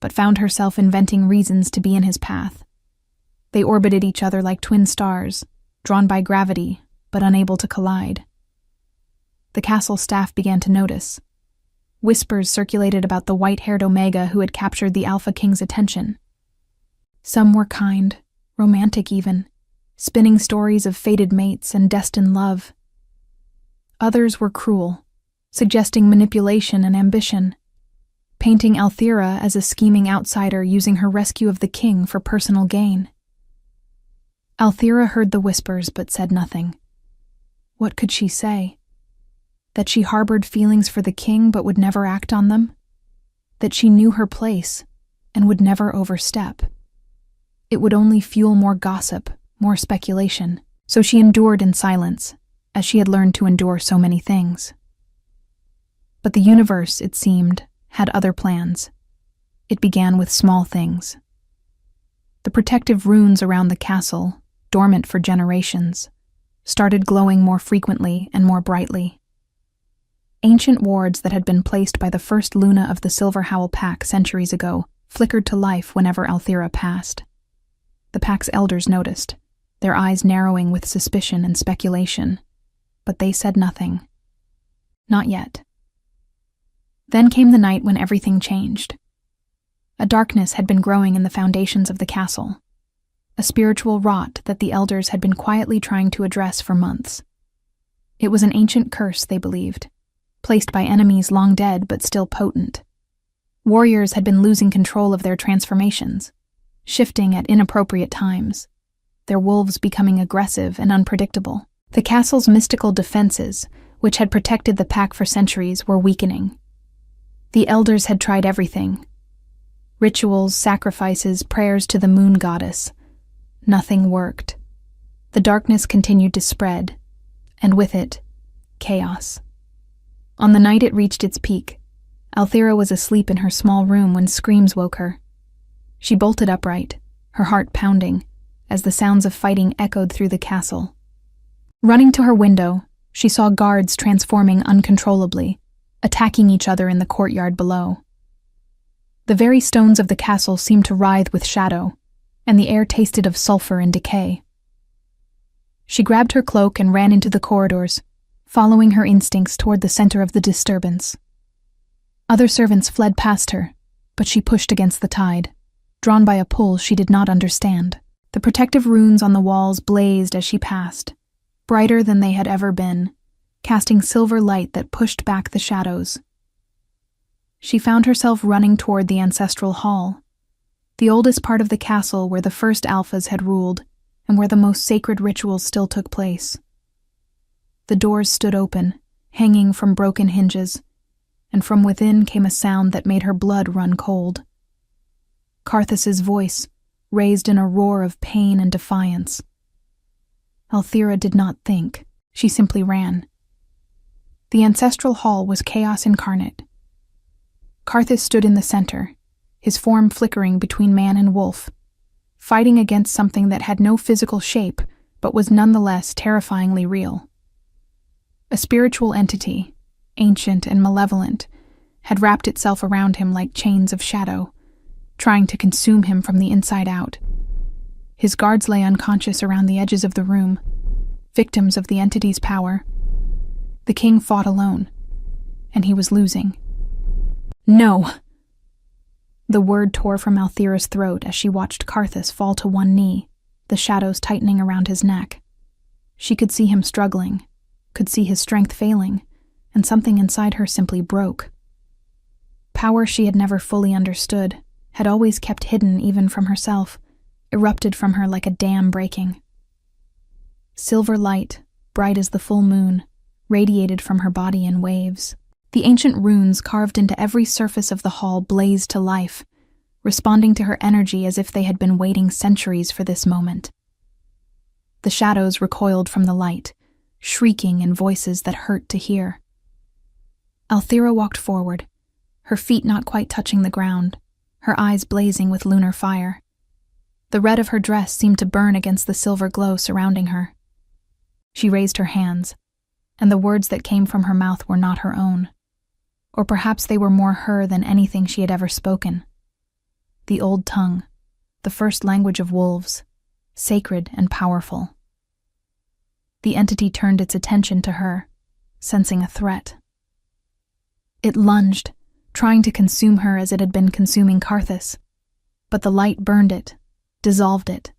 but found herself inventing reasons to be in his path. They orbited each other like twin stars, drawn by gravity, but unable to collide. The castle staff began to notice. Whispers circulated about the white-haired Omega who had captured the Alpha King's attention. Some were kind, romantic even, spinning stories of fated mates and destined love. Others were cruel, suggesting manipulation and ambition, painting Althira as a scheming outsider using her rescue of the king for personal gain. Althira heard the whispers but said nothing. What could she say? That she harbored feelings for the king but would never act on them? That she knew her place and would never overstep? It would only fuel more gossip, more speculation, so she endured in silence, as she had learned to endure so many things. But the universe, it seemed, had other plans. It began with small things. The protective runes around the castle, dormant for generations, started glowing more frequently and more brightly. Ancient wards that had been placed by the first Luna of the Silver Howl Pack centuries ago flickered to life whenever Althira passed. The pack's elders noticed, their eyes narrowing with suspicion and speculation, but they said nothing. Not yet. Then came the night when everything changed. A darkness had been growing in the foundations of the castle, a spiritual rot that the elders had been quietly trying to address for months. It was an ancient curse, they believed, placed by enemies long dead but still potent. Warriors had been losing control of their transformations, shifting at inappropriate times, their wolves becoming aggressive and unpredictable. The castle's mystical defenses, which had protected the pack for centuries, were weakening. The elders had tried everything. Rituals, sacrifices, prayers to the moon goddess. Nothing worked. The darkness continued to spread, and with it, chaos. On the night it reached its peak, Althira was asleep in her small room when screams woke her. She bolted upright, her heart pounding, as the sounds of fighting echoed through the castle. Running to her window, she saw guards transforming uncontrollably, attacking each other in the courtyard below. The very stones of the castle seemed to writhe with shadow, and the air tasted of sulfur and decay. She grabbed her cloak and ran into the corridors, following her instincts toward the center of the disturbance. Other servants fled past her, but she pushed against the tide, drawn by a pull she did not understand. The protective runes on the walls blazed as she passed, brighter than they had ever been, casting silver light that pushed back the shadows. She found herself running toward the ancestral hall, the oldest part of the castle where the first alphas had ruled and where the most sacred rituals still took place. The doors stood open, hanging from broken hinges, and from within came a sound that made her blood run cold. Karthus's voice, raised in a roar of pain and defiance. Althira did not think, she simply ran. The ancestral hall was chaos incarnate. Karthus stood in the center, his form flickering between man and wolf, fighting against something that had no physical shape but was nonetheless terrifyingly real. A spiritual entity, ancient and malevolent, had wrapped itself around him like chains of shadow, trying to consume him from the inside out. His guards lay unconscious around the edges of the room, victims of the entity's power. The king fought alone, and he was losing. No! The word tore from Althira's throat as she watched Karthus fall to one knee, the shadows tightening around his neck. She could see him struggling, could see his strength failing, and something inside her simply broke. Power she had never fully understood, had always kept hidden even from herself, erupted from her like a dam breaking. Silver light, bright as the full moon, radiated from her body in waves. The ancient runes carved into every surface of the hall blazed to life, responding to her energy as if they had been waiting centuries for this moment. The shadows recoiled from the light, shrieking in voices that hurt to hear. Althira walked forward, her feet not quite touching the ground, her eyes blazing with lunar fire. The red of her dress seemed to burn against the silver glow surrounding her. She raised her hands, and the words that came from her mouth were not her own. Or perhaps they were more her than anything she had ever spoken. The old tongue, the first language of wolves, sacred and powerful. The entity turned its attention to her, sensing a threat. It lunged, trying to consume her as it had been consuming Karthus, but the light burned it, dissolved it,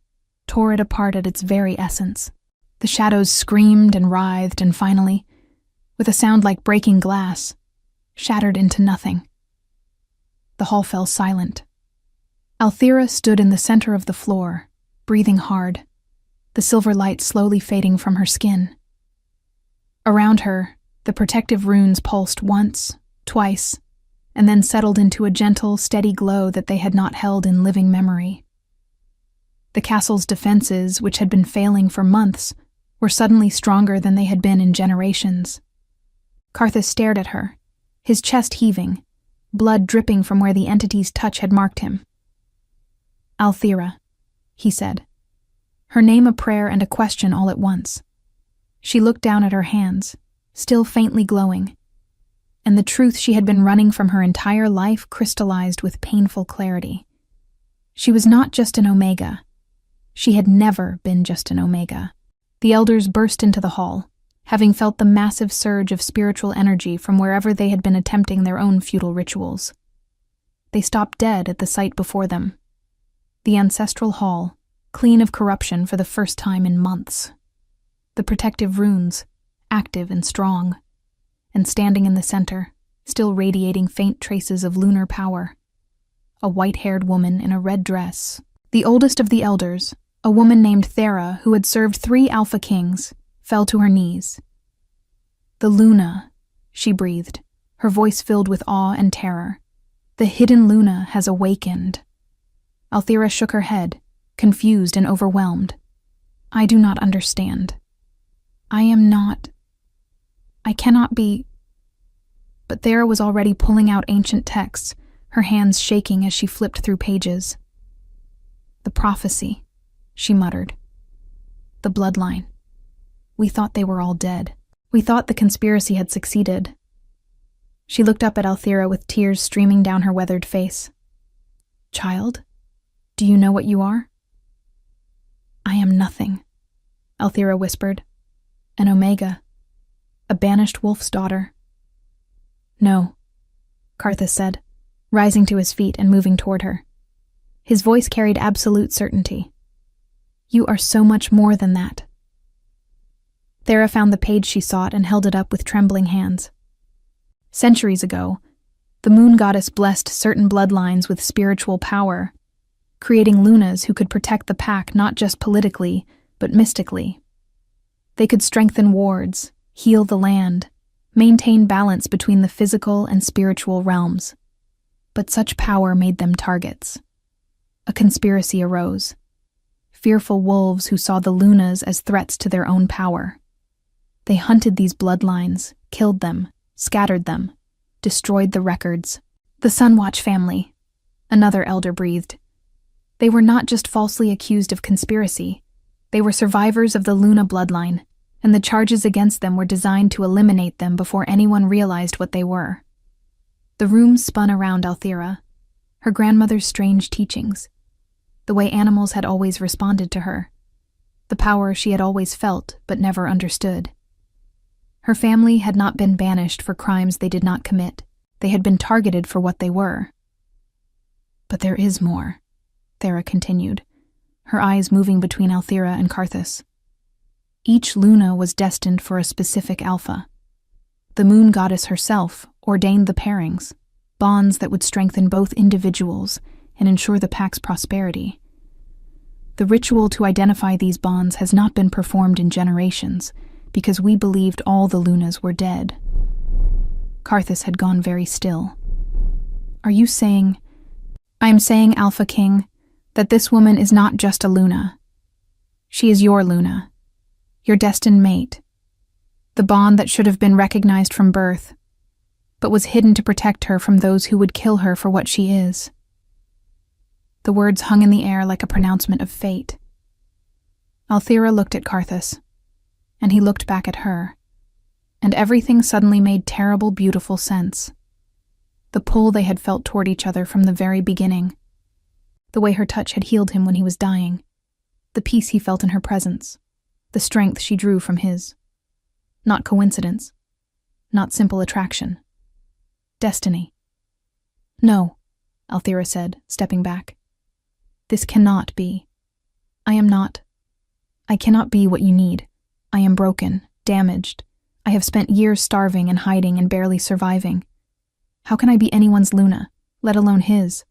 tore it apart at its very essence. The shadows screamed and writhed and finally, with a sound like breaking glass, shattered into nothing. The hall fell silent. Althira stood in the center of the floor, breathing hard, the silver light slowly fading from her skin. Around her, the protective runes pulsed once, twice, and then settled into a gentle, steady glow that they had not held in living memory. The castle's defenses, which had been failing for months, were suddenly stronger than they had been in generations. Karthus stared at her, his chest heaving, blood dripping from where the entity's touch had marked him. "Althira," he said, her name a prayer and a question all at once. She looked down at her hands, still faintly glowing, and the truth she had been running from her entire life crystallized with painful clarity. She was not just an Omega. She had never been just an Omega. The elders burst into the hall, having felt the massive surge of spiritual energy from wherever they had been attempting their own futile rituals. They stopped dead at the sight before them. The ancestral hall, clean of corruption for the first time in months. The protective runes, active and strong, and standing in the center, still radiating faint traces of lunar power. A white-haired woman in a red dress. The oldest of the elders, a woman named Thera, who had served 3 Alpha Kings, fell to her knees. "The Luna," she breathed, her voice filled with awe and terror. "The hidden Luna has awakened." Althira shook her head, confused and overwhelmed. "I do not understand. I cannot be..." But Thera was already pulling out ancient texts, her hands shaking as she flipped through pages. "The prophecy," she muttered. "The bloodline. We thought they were all dead. We thought the conspiracy had succeeded." She looked up at Althira with tears streaming down her weathered face. "Child, do you know what you are?" "I am nothing," Althira whispered. "An Omega. A banished wolf's daughter." "No," Karthus said, rising to his feet and moving toward her. His voice carried absolute certainty. "You are so much more than that." Thera found the page she sought and held it up with trembling hands. Centuries ago, the moon goddess blessed certain bloodlines with spiritual power, creating Lunas who could protect the pack not just politically, but mystically. They could strengthen wards, heal the land, maintain balance between the physical and spiritual realms. But such power made them targets. A conspiracy arose. Fearful wolves who saw the Lunas as threats to their own power. They hunted these bloodlines, killed them, scattered them, destroyed the records. "The Sunwatch family," another elder breathed. "They were not just falsely accused of conspiracy. They were survivors of the Luna bloodline, and the charges against them were designed to eliminate them before anyone realized what they were." The room spun around Althira, her grandmother's strange teachings, the way animals had always responded to her, the power she had always felt but never understood. Her family had not been banished for crimes they did not commit. They had been targeted for what they were. "But there is more," Thera continued, her eyes moving between Althira and Karthus. "Each Luna was destined for a specific alpha. The moon goddess herself ordained the pairings, bonds that would strengthen both individuals and ensure the pack's prosperity. The ritual to identify these bonds has not been performed in generations because we believed all the Lunas were dead." Karthus had gone very still. "Are you saying..." I am saying, Alpha King, that this woman is not just a Luna. She is your Luna, your destined mate, the bond that should have been recognized from birth, but was hidden to protect her from those who would kill her for what she is. The words hung in the air like a pronouncement of fate. Althira looked at Karthus, and he looked back at her, and everything suddenly made terrible, beautiful sense. The pull they had felt toward each other from the very beginning, the way her touch had healed him when he was dying, the peace he felt in her presence, the strength she drew from his. Not coincidence, not simple attraction. Destiny. No, Althira said, stepping back. This cannot be. I cannot be what you need. I am broken, damaged. I have spent years starving and hiding and barely surviving. How can I be anyone's Luna, let alone his?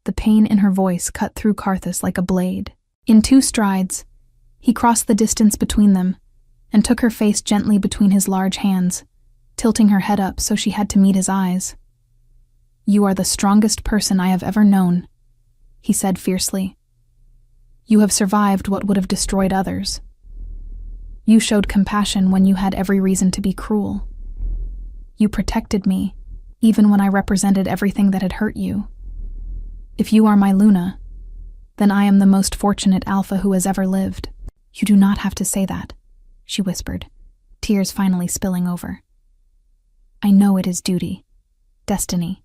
The pain in her voice cut through Karthus like a blade. In 2 strides, he crossed the distance between them and took her face gently between his large hands, tilting her head up so she had to meet his eyes. You are the strongest person I have ever known, he said fiercely. You have survived what would have destroyed others. You showed compassion when you had every reason to be cruel. You protected me, even when I represented everything that had hurt you. If you are my Luna, then I am the most fortunate Alpha who has ever lived. You do not have to say that, she whispered, tears finally spilling over. I know it is duty, destiny.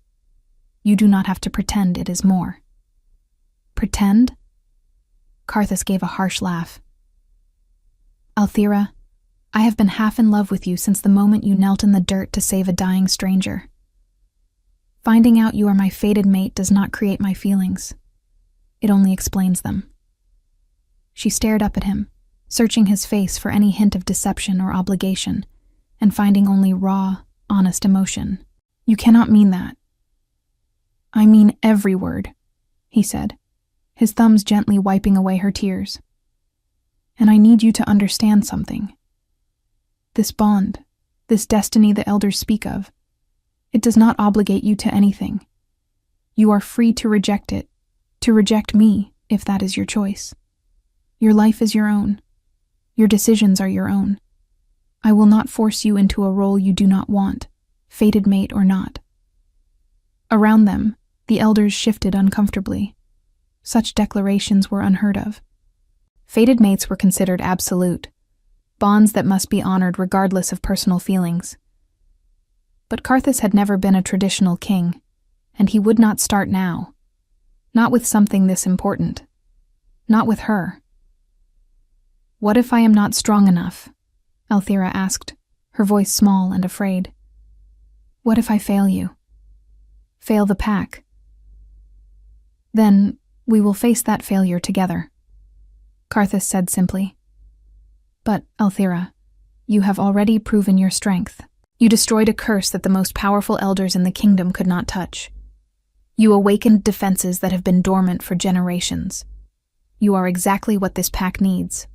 You do not have to pretend it is more. Pretend? Karthus gave a harsh laugh. Althira, I have been half in love with you since the moment you knelt in the dirt to save a dying stranger. Finding out you are my fated mate does not create my feelings. It only explains them. She stared up at him, searching his face for any hint of deception or obligation, and finding only raw, honest emotion. You cannot mean that. I mean every word, he said, his thumbs gently wiping away her tears. And I need you to understand something. This bond, this destiny the elders speak of, it does not obligate you to anything. You are free to reject it, to reject me, if that is your choice. Your life is your own. Your decisions are your own. I will not force you into a role you do not want, fated mate or not. Around them, the elders shifted uncomfortably. Such declarations were unheard of. Fated mates were considered absolute, bonds that must be honored regardless of personal feelings. But Karthus had never been a traditional king, and he would not start now. Not with something this important. Not with her. What if I am not strong enough? Althira asked, her voice small and afraid. What if I fail you? Fail the pack? Then we will face that failure together, Karthus said simply. But, Althira, you have already proven your strength. You destroyed a curse that the most powerful elders in the kingdom could not touch. You awakened defenses that have been dormant for generations. You are exactly what this pack needs.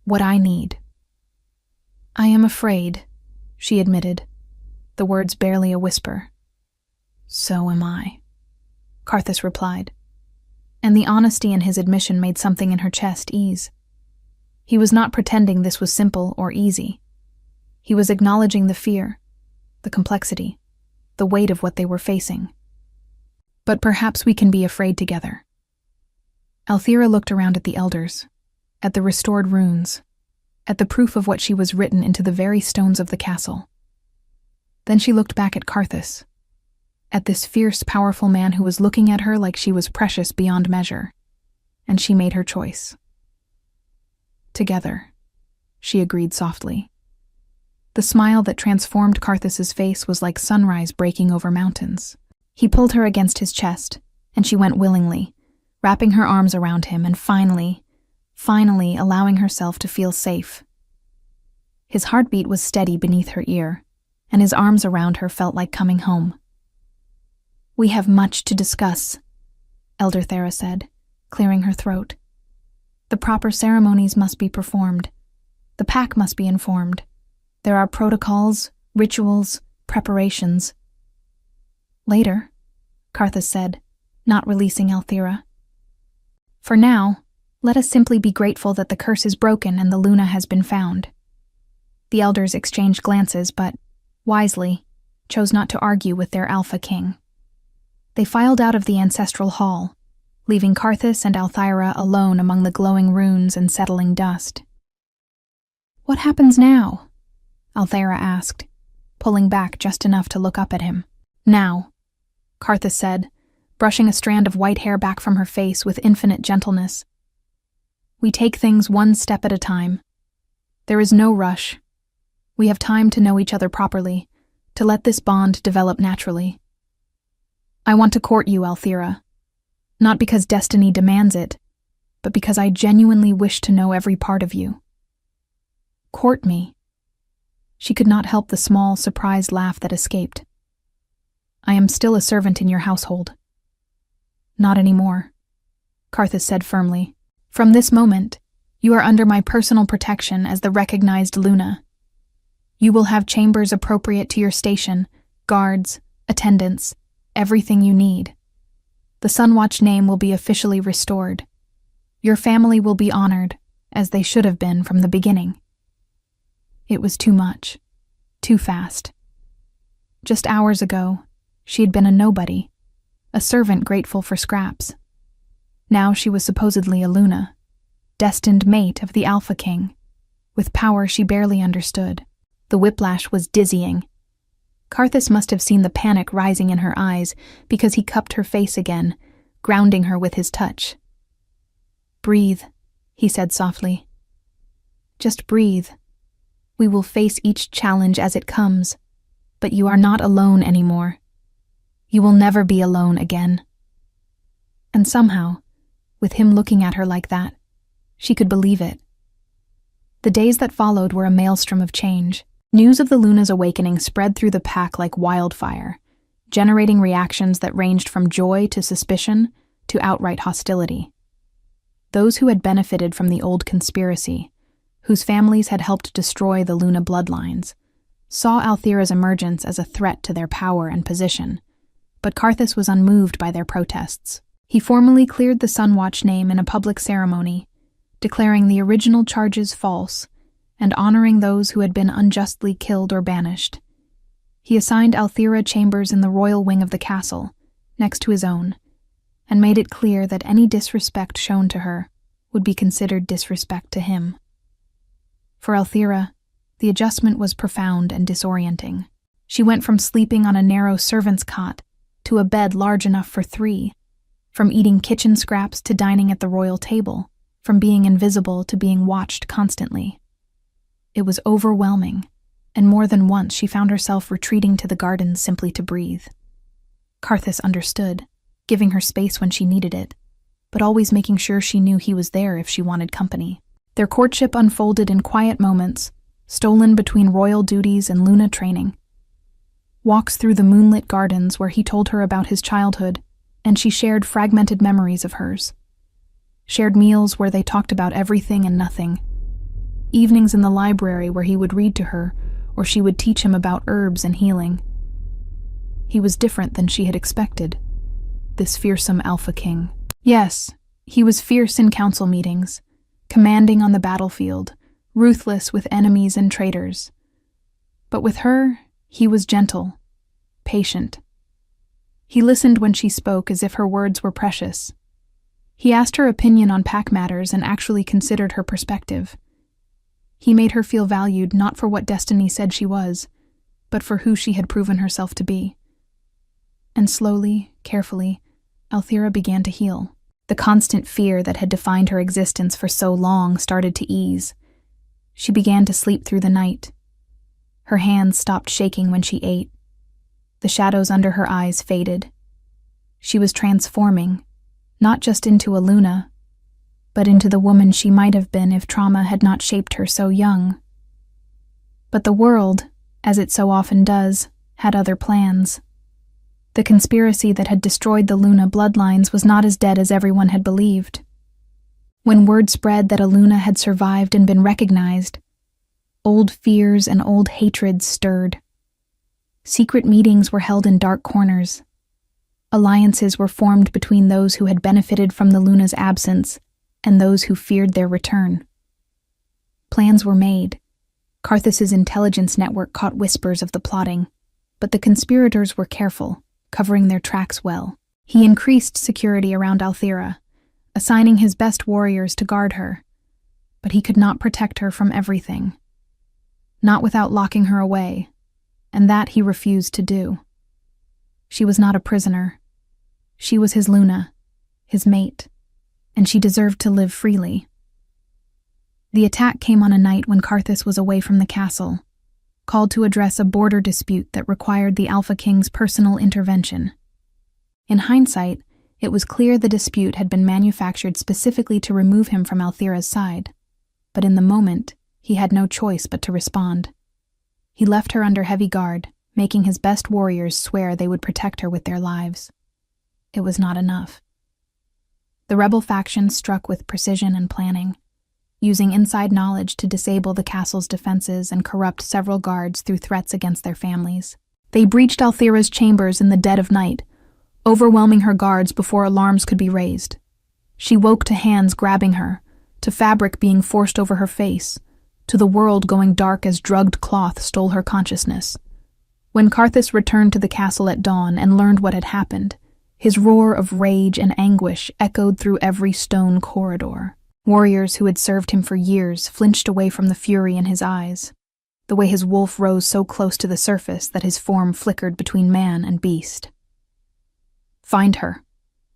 What I need. I am afraid, she admitted, the words barely a whisper. So am I, Karthus replied, and the honesty in his admission made something in her chest ease. He was not pretending this was simple or easy. He was acknowledging the fear, the complexity, the weight of what they were facing. But perhaps we can be afraid together. Althira looked around at the elders, at the restored runes, at the proof of what she was written into the very stones of the castle. Then she looked back at Karthus, at this fierce, powerful man who was looking at her like she was precious beyond measure, and she made her choice. Together, she agreed softly. The smile that transformed Karthus's face was like sunrise breaking over mountains. He pulled her against his chest, and she went willingly, wrapping her arms around him and finally allowing herself to feel safe. His heartbeat was steady beneath her ear, and his arms around her felt like coming home. We have much to discuss, Elder Thera said, clearing her throat. The proper ceremonies must be performed. The pack must be informed. There are protocols, rituals, preparations. Later, Karthus said, not releasing Althera. For now, let us simply be grateful that the curse is broken and the Luna has been found. The elders exchanged glances, but, wisely, chose not to argue with their Alpha King. They filed out of the ancestral hall, leaving Karthus and Althira alone among the glowing runes and settling dust. "What happens now?" Althira asked, pulling back just enough to look up at him. "Now," Karthus said, brushing a strand of white hair back from her face with infinite gentleness. "We take things one step at a time. There is no rush. We have time to know each other properly, to let this bond develop naturally. I want to court you, Althira, not because destiny demands it, but because I genuinely wish to know every part of you." "Court me?" She could not help the small, surprised laugh that escaped. "I am still a servant in your household." "Not anymore," Karthus said firmly. "From this moment, you are under my personal protection as the recognized Luna. You will have chambers appropriate to your station, guards, attendants, everything you need. The Sunwatch name will be officially restored. Your family will be honored, as they should have been from the beginning." It was too much, too fast. Just hours ago, she had been a nobody, a servant grateful for scraps. Now she was supposedly a Luna, destined mate of the Alpha King, with power she barely understood. The whiplash was dizzying. Karthus must have seen the panic rising in her eyes because he cupped her face again, grounding her with his touch. "Breathe," he said softly. "Just breathe. We will face each challenge as it comes, but you are not alone anymore. You will never be alone again." And somehow, with him looking at her like that, she could believe it. The days that followed were a maelstrom of change. News of the Luna's awakening spread through the pack like wildfire, generating reactions that ranged from joy to suspicion to outright hostility. Those who had benefited from the old conspiracy, whose families had helped destroy the Luna bloodlines, saw Althira's emergence as a threat to their power and position, but Karthus was unmoved by their protests. He formally cleared the Sunwatch name in a public ceremony, declaring the original charges false and honoring those who had been unjustly killed or banished. He assigned Althira chambers in the royal wing of the castle, next to his own, and made it clear that any disrespect shown to her would be considered disrespect to him. For Althira, the adjustment was profound and disorienting. She went from sleeping on a narrow servant's cot to a bed large enough for 3, from eating kitchen scraps to dining at the royal table, from being invisible to being watched constantly. It was overwhelming, and more than once she found herself retreating to the gardens simply to breathe. Karthus understood, giving her space when she needed it, but always making sure she knew he was there if she wanted company. Their courtship unfolded in quiet moments, stolen between royal duties and Luna training. Walks through the moonlit gardens where he told her about his childhood, and she shared fragmented memories of hers. Shared meals where they talked about everything and nothing. Evenings in the library where he would read to her, or she would teach him about herbs and healing. He was different than she had expected, this fearsome Alpha King. Yes, he was fierce in council meetings, commanding on the battlefield, ruthless with enemies and traitors. But with her, he was gentle, patient. He listened when she spoke as if her words were precious. He asked her opinion on pack matters and actually considered her perspective. He made her feel valued not for what destiny said she was, but for who she had proven herself to be. And slowly, carefully, Althira began to heal. The constant fear that had defined her existence for so long started to ease. She began to sleep through the night. Her hands stopped shaking when she ate. The shadows under her eyes faded. She was transforming, not just into a Luna, but into the woman she might have been if trauma had not shaped her so young. But the world, as it so often does, had other plans. The conspiracy that had destroyed the Luna bloodlines was not as dead as everyone had believed. When word spread that a Luna had survived and been recognized, old fears and old hatreds stirred. Secret meetings were held in dark corners. Alliances were formed between those who had benefited from the Luna's absence and those who feared their return. Plans were made. Karthus's intelligence network caught whispers of the plotting, but the conspirators were careful, covering their tracks well. He increased security around Althira, assigning his best warriors to guard her, but he could not protect her from everything. Not without locking her away, and that he refused to do. She was not a prisoner. She was his Luna, his mate, and she deserved to live freely. The attack came on a night when Karthus was away from the castle, called to address a border dispute that required the Alpha King's personal intervention. In hindsight, it was clear the dispute had been manufactured specifically to remove him from Althira's side, but in the moment, he had no choice but to respond. He left her under heavy guard, making his best warriors swear they would protect her with their lives. It was not enough. The rebel faction struck with precision and planning, using inside knowledge to disable the castle's defenses and corrupt several guards through threats against their families. They breached Althira's chambers in the dead of night, overwhelming her guards before alarms could be raised. She woke to hands grabbing her, to fabric being forced over her face, to the world going dark as drugged cloth stole her consciousness. When Karthus returned to the castle at dawn and learned what had happened, his roar of rage and anguish echoed through every stone corridor. Warriors who had served him for years flinched away from the fury in his eyes, the way his wolf rose so close to the surface that his form flickered between man and beast. "Find her,"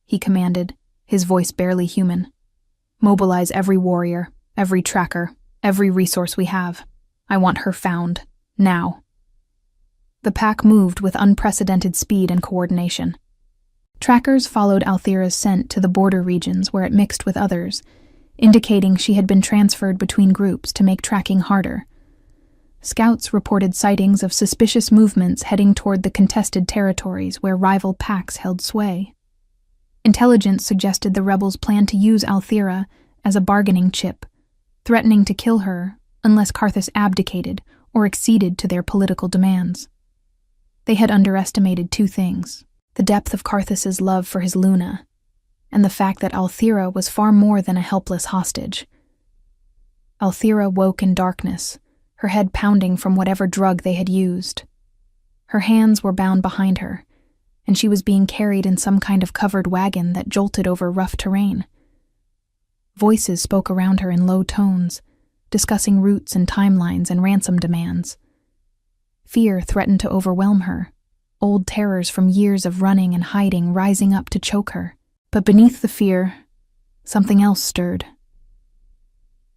he commanded, his voice barely human. "Mobilize every warrior, every tracker, every resource we have. I want her found, now." The pack moved with unprecedented speed and coordination. Trackers followed Althira's scent to the border regions where it mixed with others, indicating she had been transferred between groups to make tracking harder. Scouts reported sightings of suspicious movements heading toward the contested territories where rival packs held sway. Intelligence suggested the rebels planned to use Althira as a bargaining chip, threatening to kill her unless Karthus abdicated or acceded to their political demands. They had underestimated two things: the depth of Karthus's love for his Luna, and the fact that Althira was far more than a helpless hostage. Althira woke in darkness, her head pounding from whatever drug they had used. Her hands were bound behind her, and she was being carried in some kind of covered wagon that jolted over rough terrain. Voices spoke around her in low tones, discussing routes and timelines and ransom demands. Fear threatened to overwhelm her, old terrors from years of running and hiding rising up to choke her. But beneath the fear, something else stirred.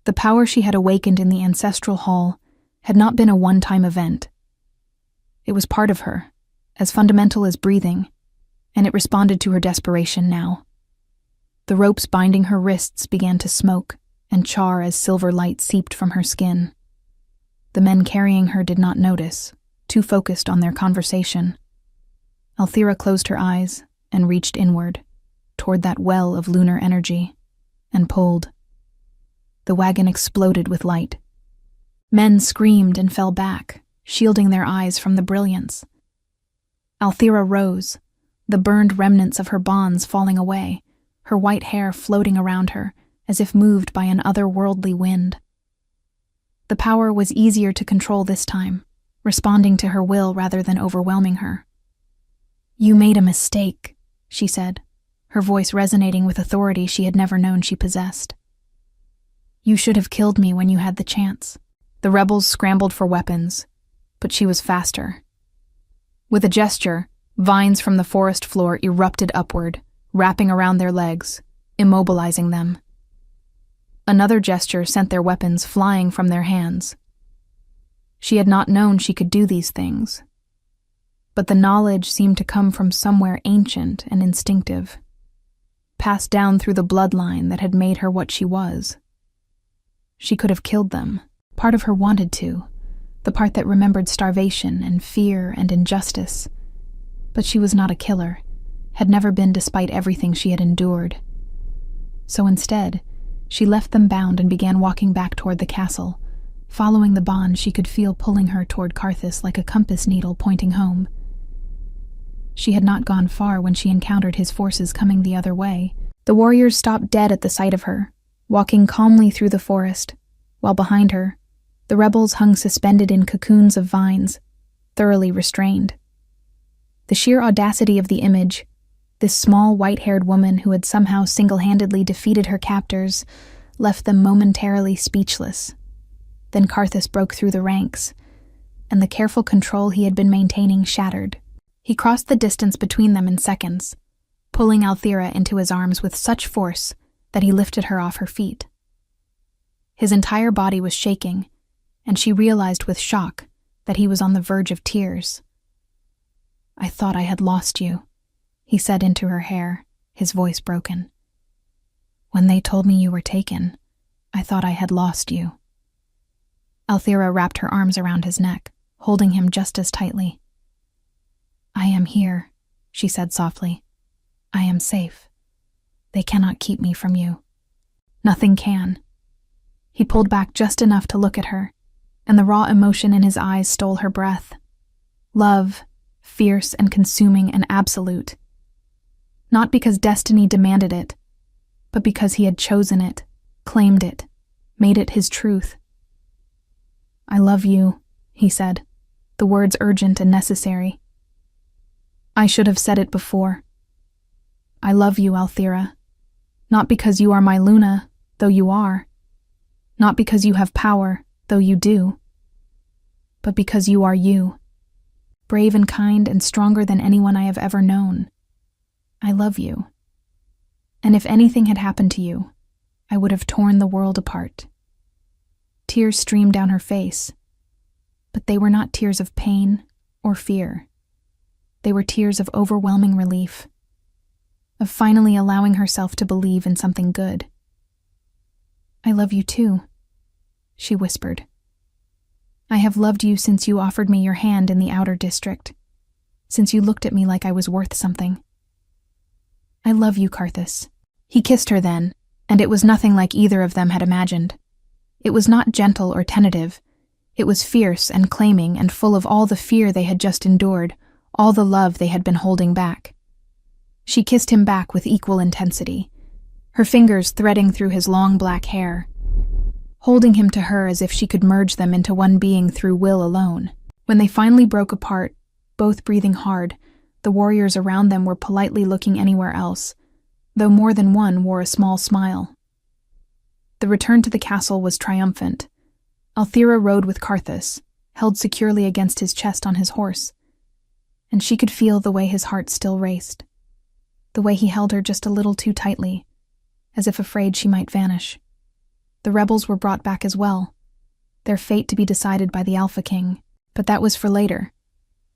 The power she had awakened in the ancestral hall had not been a one-time event. It was part of her, as fundamental as breathing, and it responded to her desperation now. The ropes binding her wrists began to smoke and char as silver light seeped from her skin. The men carrying her did not notice, too focused on their conversation. Althira closed her eyes and reached inward, toward that well of lunar energy, and pulled. The wagon exploded with light. Men screamed and fell back, shielding their eyes from the brilliance. Althira rose, the burned remnants of her bonds falling away, her white hair floating around her, as if moved by an otherworldly wind. The power was easier to control this time, responding to her will rather than overwhelming her. "You made a mistake," she said, her voice resonating with authority she had never known she possessed. "You should have killed me when you had the chance." The rebels scrambled for weapons, but she was faster. With a gesture, vines from the forest floor erupted upward, wrapping around their legs, immobilizing them. Another gesture sent their weapons flying from their hands. She had not known she could do these things, but the knowledge seemed to come from somewhere ancient and instinctive, passed down through the bloodline that had made her what she was. She could have killed them. Part of her wanted to, the part that remembered starvation and fear and injustice. But she was not a killer, had never been despite everything she had endured. So instead, she left them bound and began walking back toward the castle, following the bond she could feel pulling her toward Karthus like a compass needle pointing home. She had not gone far when she encountered his forces coming the other way. The warriors stopped dead at the sight of her, walking calmly through the forest, while behind her, the rebels hung suspended in cocoons of vines, thoroughly restrained. The sheer audacity of the image, this small white-haired woman who had somehow single-handedly defeated her captors, left them momentarily speechless. Then Karthus broke through the ranks, and the careful control he had been maintaining shattered. He crossed the distance between them in seconds, pulling Althira into his arms with such force that he lifted her off her feet. His entire body was shaking, and she realized with shock that he was on the verge of tears. "I thought I had lost you," he said into her hair, his voice broken. "When they told me you were taken, I thought I had lost you." Althira wrapped her arms around his neck, holding him just as tightly. "I am here," she said softly. "I am safe. They cannot keep me from you." "Nothing can." He pulled back just enough to look at her, and the raw emotion in his eyes stole her breath. Love, fierce and consuming and absolute. Not because destiny demanded it, but because he had chosen it, claimed it, made it his truth. "I love you," he said, the words urgent and necessary. "I should have said it before. I love you, Althira, not because you are my Luna, though you are, not because you have power, though you do, but because you are you, brave and kind and stronger than anyone I have ever known. I love you. And if anything had happened to you, I would have torn the world apart." Tears streamed down her face, but they were not tears of pain or fear. They were tears of overwhelming relief, of finally allowing herself to believe in something good. "I love you too," she whispered. "I have loved you since you offered me your hand in the outer district, since you looked at me like I was worth something. I love you, Karthus." He kissed her then, and it was nothing like either of them had imagined. It was not gentle or tentative. It was fierce and claiming and full of all the fear they had just endured, all the love they had been holding back. She kissed him back with equal intensity, her fingers threading through his long black hair, holding him to her as if she could merge them into one being through will alone. When they finally broke apart, both breathing hard, the warriors around them were politely looking anywhere else, though more than one wore a small smile. The return to the castle was triumphant. Althira rode with Karthus, held securely against his chest on his horse, and she could feel the way his heart still raced, the way he held her just a little too tightly, as if afraid she might vanish. The rebels were brought back as well, their fate to be decided by the Alpha King, but that was for later.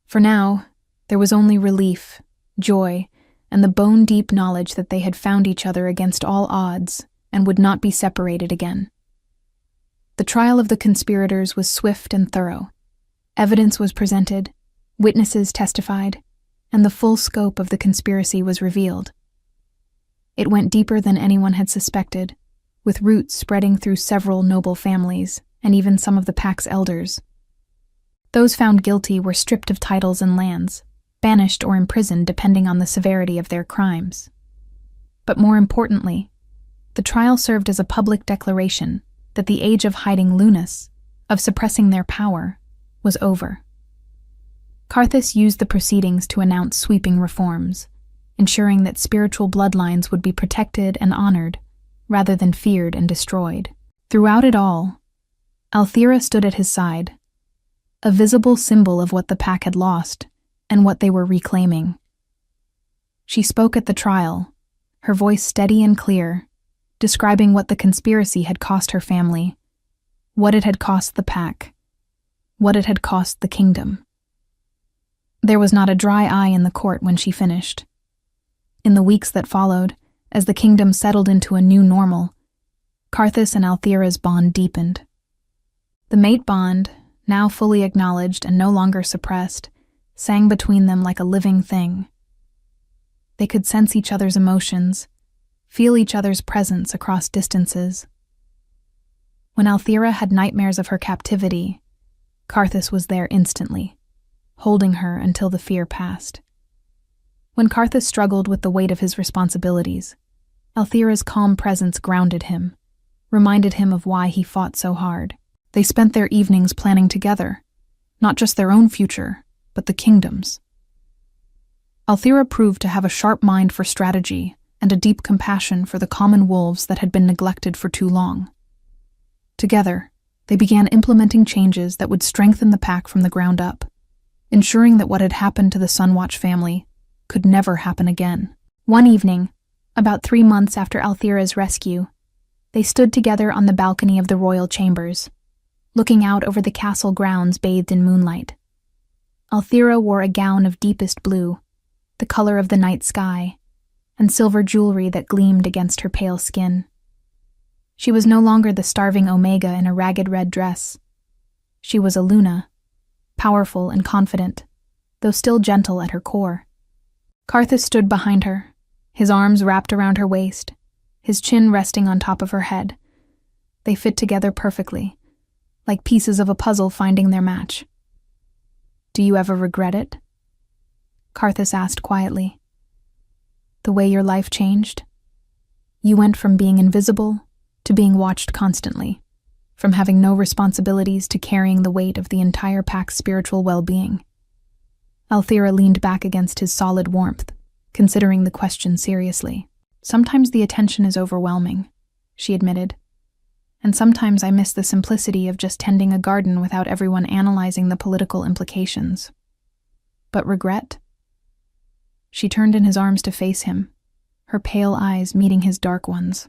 For now, there was only relief, joy, and the bone-deep knowledge that they had found each other against all odds and would not be separated again. The trial of the conspirators was swift and thorough. Evidence was presented, witnesses testified, and the full scope of the conspiracy was revealed. It went deeper than anyone had suspected, with roots spreading through several noble families and even some of the pack's elders. Those found guilty were stripped of titles and lands, banished or imprisoned depending on the severity of their crimes. But more importantly, the trial served as a public declaration that the age of hiding Lunas, of suppressing their power, was over. Karthus used the proceedings to announce sweeping reforms, ensuring that spiritual bloodlines would be protected and honored, rather than feared and destroyed. Throughout it all, Althira stood at his side, a visible symbol of what the pack had lost and what they were reclaiming. She spoke at the trial, her voice steady and clear, describing what the conspiracy had cost her family, what it had cost the pack, what it had cost the kingdom. There was not a dry eye in the court when she finished. In the weeks that followed, as the kingdom settled into a new normal, Karthus and Althira's bond deepened. The mate bond, now fully acknowledged and no longer suppressed, sang between them like a living thing. They could sense each other's emotions, feel each other's presence across distances. When Althira had nightmares of her captivity, Karthus was there instantly, holding her until the fear passed. When Karthus struggled with the weight of his responsibilities, Althira's calm presence grounded him, reminded him of why he fought so hard. They spent their evenings planning together, not just their own future, but the kingdom's. Althira proved to have a sharp mind for strategy and a deep compassion for the common wolves that had been neglected for too long. Together, they began implementing changes that would strengthen the pack from the ground up, ensuring that what had happened to the Sunwatch family could never happen again. One evening, about 3 months after Althira's rescue, they stood together on the balcony of the royal chambers, looking out over the castle grounds bathed in moonlight. Althira wore a gown of deepest blue, the color of the night sky, and silver jewelry that gleamed against her pale skin. She was no longer the starving Omega in a ragged red dress. She was a Luna, powerful and confident, though still gentle at her core. Karthus stood behind her, his arms wrapped around her waist, his chin resting on top of her head. They fit together perfectly, like pieces of a puzzle finding their match. "Do you ever regret it?" Karthus asked quietly. "The way your life changed? You went from being invisible to being watched constantly, from having no responsibilities to carrying the weight of the entire pack's spiritual well-being." Althira leaned back against his solid warmth, considering the question seriously. "Sometimes the attention is overwhelming," she admitted. "And sometimes I miss the simplicity of just tending a garden without everyone analyzing the political implications. But regret?" She turned in his arms to face him, her pale eyes meeting his dark ones.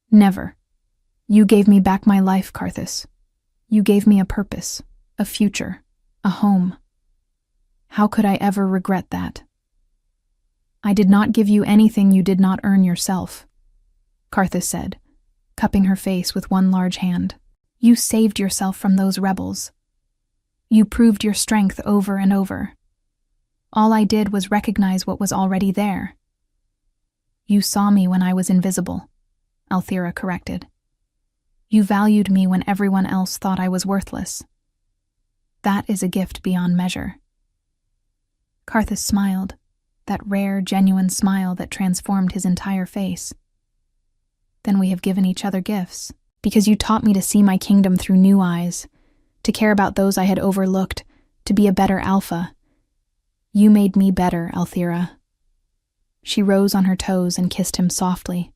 "Never. You gave me back my life, Karthus. You gave me a purpose, a future, a home. How could I ever regret that?" "I did not give you anything you did not earn yourself," Karthus said, cupping her face with one large hand. "You saved yourself from those rebels. You proved your strength over and over. All I did was recognize what was already there." "You saw me when I was invisible," Althira corrected. "You valued me when everyone else thought I was worthless. That is a gift beyond measure." Karthus smiled, that rare, genuine smile that transformed his entire face. "Then we have given each other gifts, because you taught me to see my kingdom through new eyes, to care about those I had overlooked, to be a better alpha. You made me better, Althira." She rose on her toes and kissed him softly.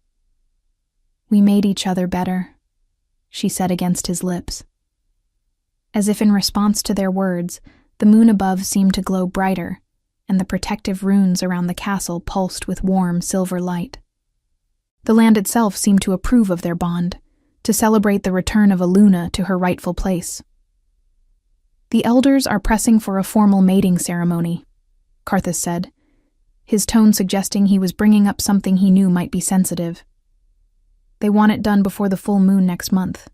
"We made each other better," she said against his lips. As if in response to their words, the moon above seemed to glow brighter, and the protective runes around the castle pulsed with warm silver light. The land itself seemed to approve of their bond, to celebrate the return of a Luna to her rightful place. "The elders are pressing for a formal mating ceremony," Karthus said, his tone suggesting he was bringing up something he knew might be sensitive. "They want it done before the full moon next month."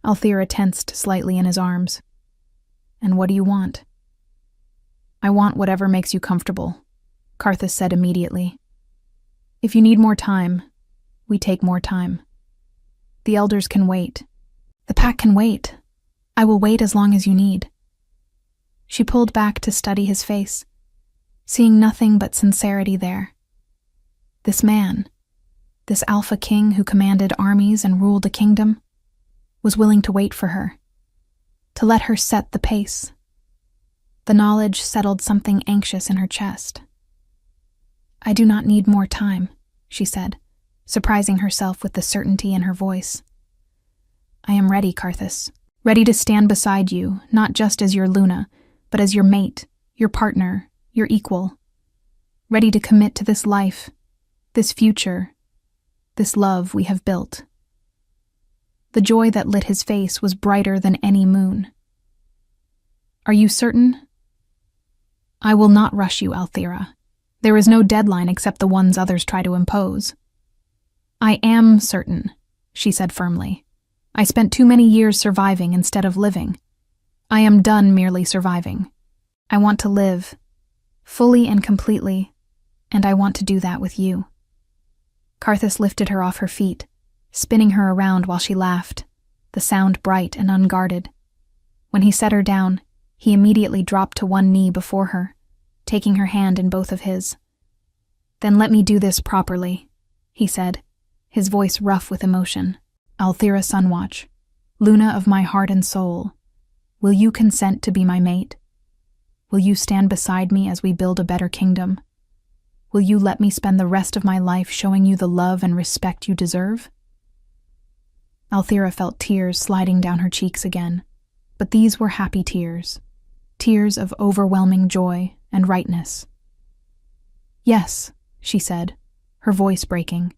Althira tensed slightly in his arms. "And what do you want?" "I want whatever makes you comfortable," Karthus said immediately. "If you need more time, we take more time. The elders can wait. The pack can wait. I will wait as long as you need." She pulled back to study his face, seeing nothing but sincerity there. This man, this alpha king who commanded armies and ruled a kingdom, was willing to wait for her, to let her set the pace. The knowledge settled something anxious in her chest. "I do not need more time," she said, surprising herself with the certainty in her voice. "I am ready, Karthus, ready to stand beside you, not just as your Luna, but as your mate, your partner, your equal. Ready to commit to this life, this future, this love we have built." The joy that lit his face was brighter than any moon. "Are you certain?" "I will not rush you, Althira. There is no deadline except the ones others try to impose." "I am certain," she said firmly. "I spent too many years surviving instead of living. I am done merely surviving. I want to live, fully and completely, and I want to do that with you." Karthus lifted her off her feet, spinning her around while she laughed, the sound bright and unguarded. When he set her down, he immediately dropped to one knee before her, taking her hand in both of his. "Then let me do this properly," he said, his voice rough with emotion. "Althira Sunwatch, Luna of my heart and soul, will you consent to be my mate? Will you stand beside me as we build a better kingdom? Will you let me spend the rest of my life showing you the love and respect you deserve?" Althira felt tears sliding down her cheeks again, but these were happy tears, tears of overwhelming joy and rightness. "Yes," she said, her voice breaking.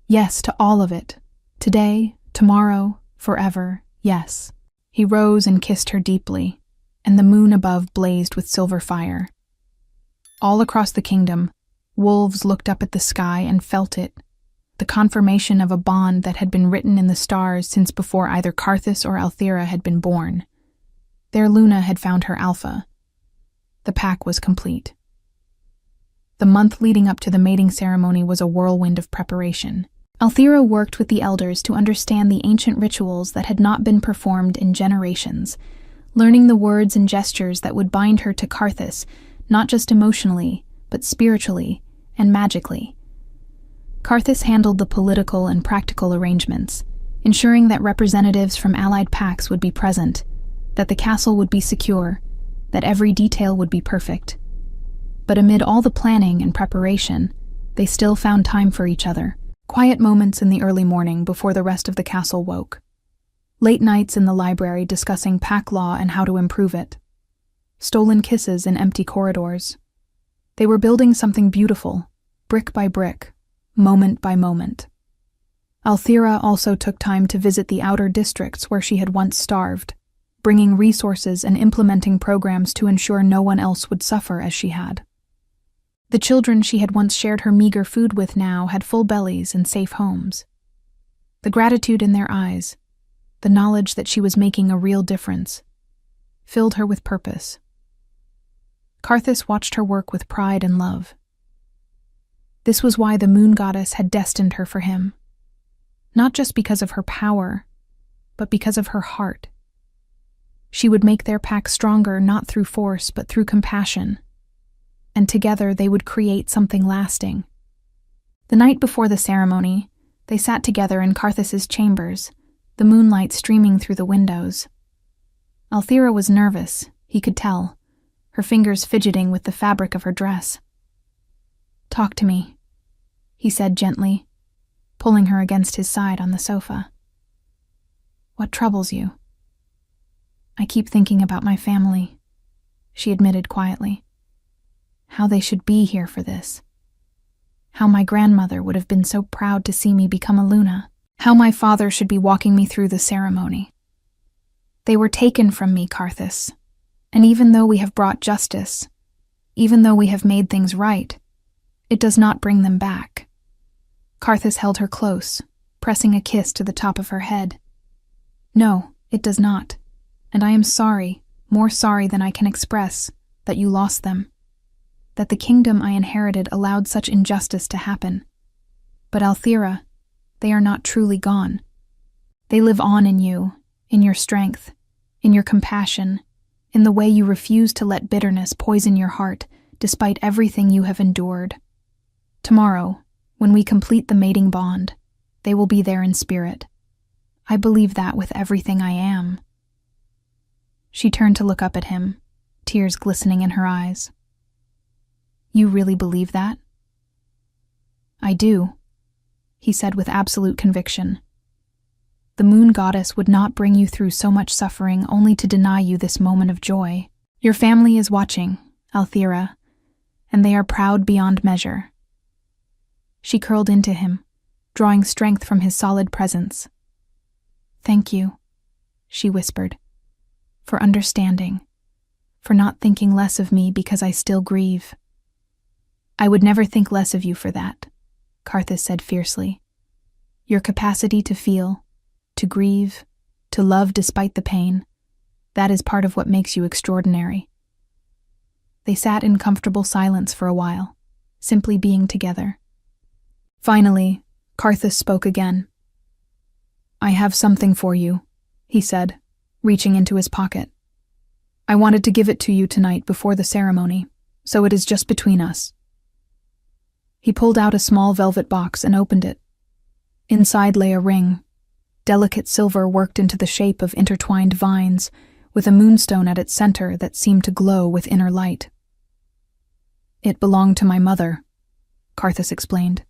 "Yes to all of it. Today, tomorrow, forever, yes." He rose and kissed her deeply, and the moon above blazed with silver fire. All across the kingdom, wolves looked up at the sky and felt it, the confirmation of a bond that had been written in the stars since before either Karthus or Althira had been born. Their Luna had found her alpha. The pack was complete. The month leading up to the mating ceremony was a whirlwind of preparation. Althira worked with the elders to understand the ancient rituals that had not been performed in generations, learning the words and gestures that would bind her to Karthus, not just emotionally, but spiritually and magically. Karthus handled the political and practical arrangements, ensuring that representatives from allied packs would be present, that the castle would be secure, that every detail would be perfect. But amid all the planning and preparation, they still found time for each other. Quiet moments in the early morning before the rest of the castle woke. Late nights in the library discussing pack law and how to improve it. Stolen kisses in empty corridors. They were building something beautiful, brick by brick, moment by moment. Althira also took time to visit the outer districts where she had once starved, bringing resources and implementing programs to ensure no one else would suffer as she had. The children she had once shared her meager food with now had full bellies and safe homes. The gratitude in their eyes, the knowledge that she was making a real difference, filled her with purpose. Karthus watched her work with pride and love. This was why the moon goddess had destined her for him, not just because of her power, but because of her heart. She would make their pack stronger not through force but through compassion, and together they would create something lasting. The night before the ceremony, they sat together in Karthus's chambers, the moonlight streaming through the windows. Althira was nervous, he could tell, her fingers fidgeting with the fabric of her dress. "Talk to me," he said gently, pulling her against his side on the sofa. "What troubles you?" "I keep thinking about my family," she admitted quietly. "How they should be here for this. How my grandmother would have been so proud to see me become a Luna. How my father should be walking me through the ceremony. They were taken from me, Karthus, and even though we have brought justice, even though we have made things right, it does not bring them back." Karthus held her close, pressing a kiss to the top of her head. "No, it does not, and I am sorry, more sorry than I can express, that you lost them. That the kingdom I inherited allowed such injustice to happen. But Althira, they are not truly gone. They live on in you, in your strength, in your compassion, in the way you refuse to let bitterness poison your heart despite everything you have endured. Tomorrow, when we complete the mating bond, they will be there in spirit. I believe that with everything I am." She turned to look up at him, tears glistening in her eyes. "You really believe that?" "I do," he said with absolute conviction. "The moon goddess would not bring you through so much suffering only to deny you this moment of joy. Your family is watching, Althira, and they are proud beyond measure." She curled into him, drawing strength from his solid presence. "Thank you," she whispered, "for understanding, for not thinking less of me because I still grieve." "I would never think less of you for that," Karthus said fiercely. "Your capacity to feel, to grieve, to love despite the pain, that is part of what makes you extraordinary." They sat in comfortable silence for a while, simply being together. Finally, Karthus spoke again. "I have something for you," he said, reaching into his pocket. "I wanted to give it to you tonight before the ceremony. so it is just between us." He pulled out a small velvet box and opened it. Inside lay a ring, delicate silver worked into the shape of intertwined vines, with a moonstone at its center that seemed to glow with inner light. "It belonged to my mother," Karthus explained.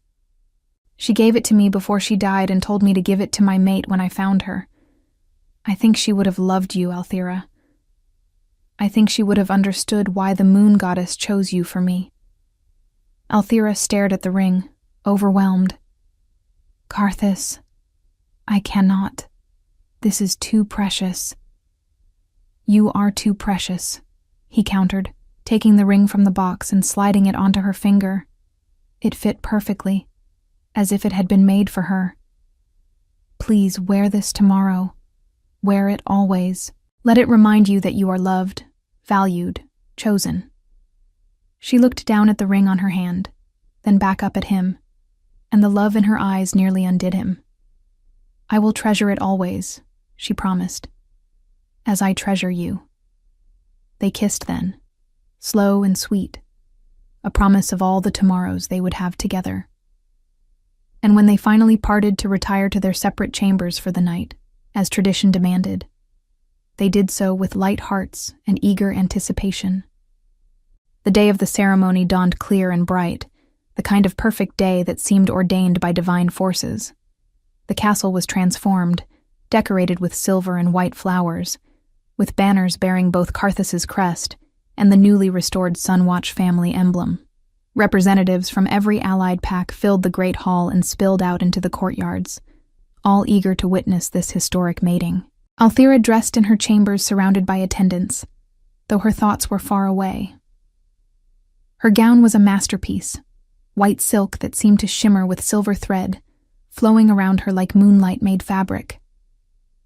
"She gave it to me before she died and told me to give it to my mate when I found her. I think she would have loved you, Althira. I think she would have understood why the moon goddess chose you for me." Althira stared at the ring, overwhelmed. "Karthus, I cannot. This is too precious." "You are too precious," he countered, taking the ring from the box and sliding it onto her finger. It fit perfectly, as if it had been made for her. "Please wear this tomorrow. Wear it always. Let it remind you that you are loved, valued, chosen." She looked down at the ring on her hand, then back up at him, and the love in her eyes nearly undid him. "I will treasure it always," she promised, "as I treasure you." They kissed then, slow and sweet, a promise of all the tomorrows they would have together. And when they finally parted to retire to their separate chambers for the night, as tradition demanded, they did so with light hearts and eager anticipation. The day of the ceremony dawned clear and bright, the kind of perfect day that seemed ordained by divine forces. The castle was transformed, decorated with silver and white flowers, with banners bearing both Karthus's crest and the newly restored Sunwatch family emblem. Representatives from every allied pack filled the great hall and spilled out into the courtyards, all eager to witness this historic mating. Althira dressed in her chambers surrounded by attendants, though her thoughts were far away. Her gown was a masterpiece, white silk that seemed to shimmer with silver thread, flowing around her like moonlight-made fabric.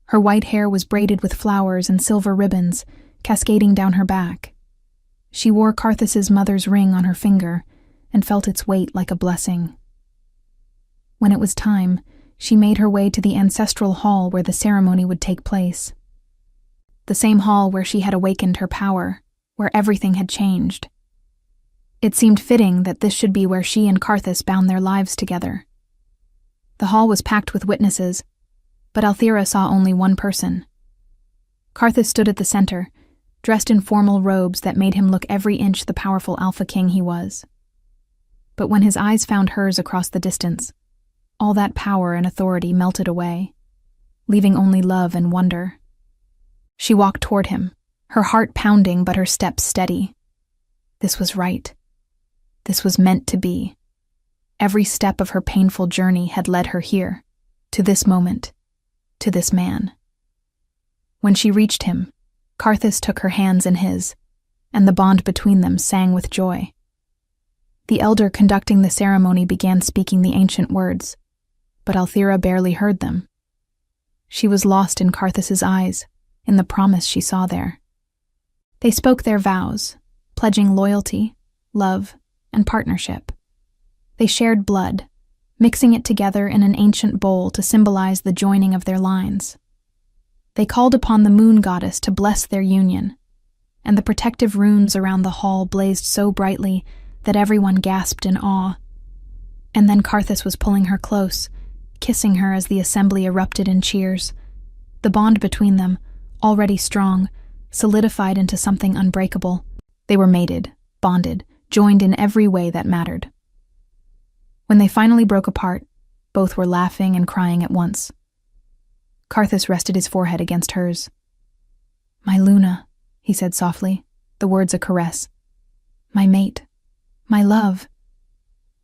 Her white hair was braided with flowers and silver ribbons, cascading down her back. She wore Karthus's mother's ring on her finger and felt its weight like a blessing. When it was time, she made her way to the ancestral hall where the ceremony would take place. The same hall where she had awakened her power, where everything had changed. It seemed fitting that this should be where she and Karthus bound their lives together. The hall was packed with witnesses, but Althira saw only one person. Karthus stood at the center, dressed in formal robes that made him look every inch the powerful Alpha King he was. But when his eyes found hers across the distance, all that power and authority melted away, leaving only love and wonder. She walked toward him, her heart pounding but her steps steady. This was right. This was meant to be. Every step of her painful journey had led her here, to this moment, to this man. When she reached him, Karthus took her hands in his, and the bond between them sang with joy. The elder conducting the ceremony began speaking the ancient words, but Althira barely heard them. She was lost in Karthus's eyes, in the promise she saw there. They spoke their vows, pledging loyalty, love, and partnership. They shared blood, mixing it together in an ancient bowl to symbolize the joining of their lines. They called upon the moon goddess to bless their union, and the protective runes around the hall blazed so brightly that everyone gasped in awe. And then Karthus was pulling her close, kissing her as the assembly erupted in cheers. The bond between them, already strong, solidified into something unbreakable. They were mated, bonded, joined in every way that mattered. When they finally broke apart, both were laughing and crying at once. Karthus rested his forehead against hers. "My Luna," he said softly, the words a caress. "My mate. My love."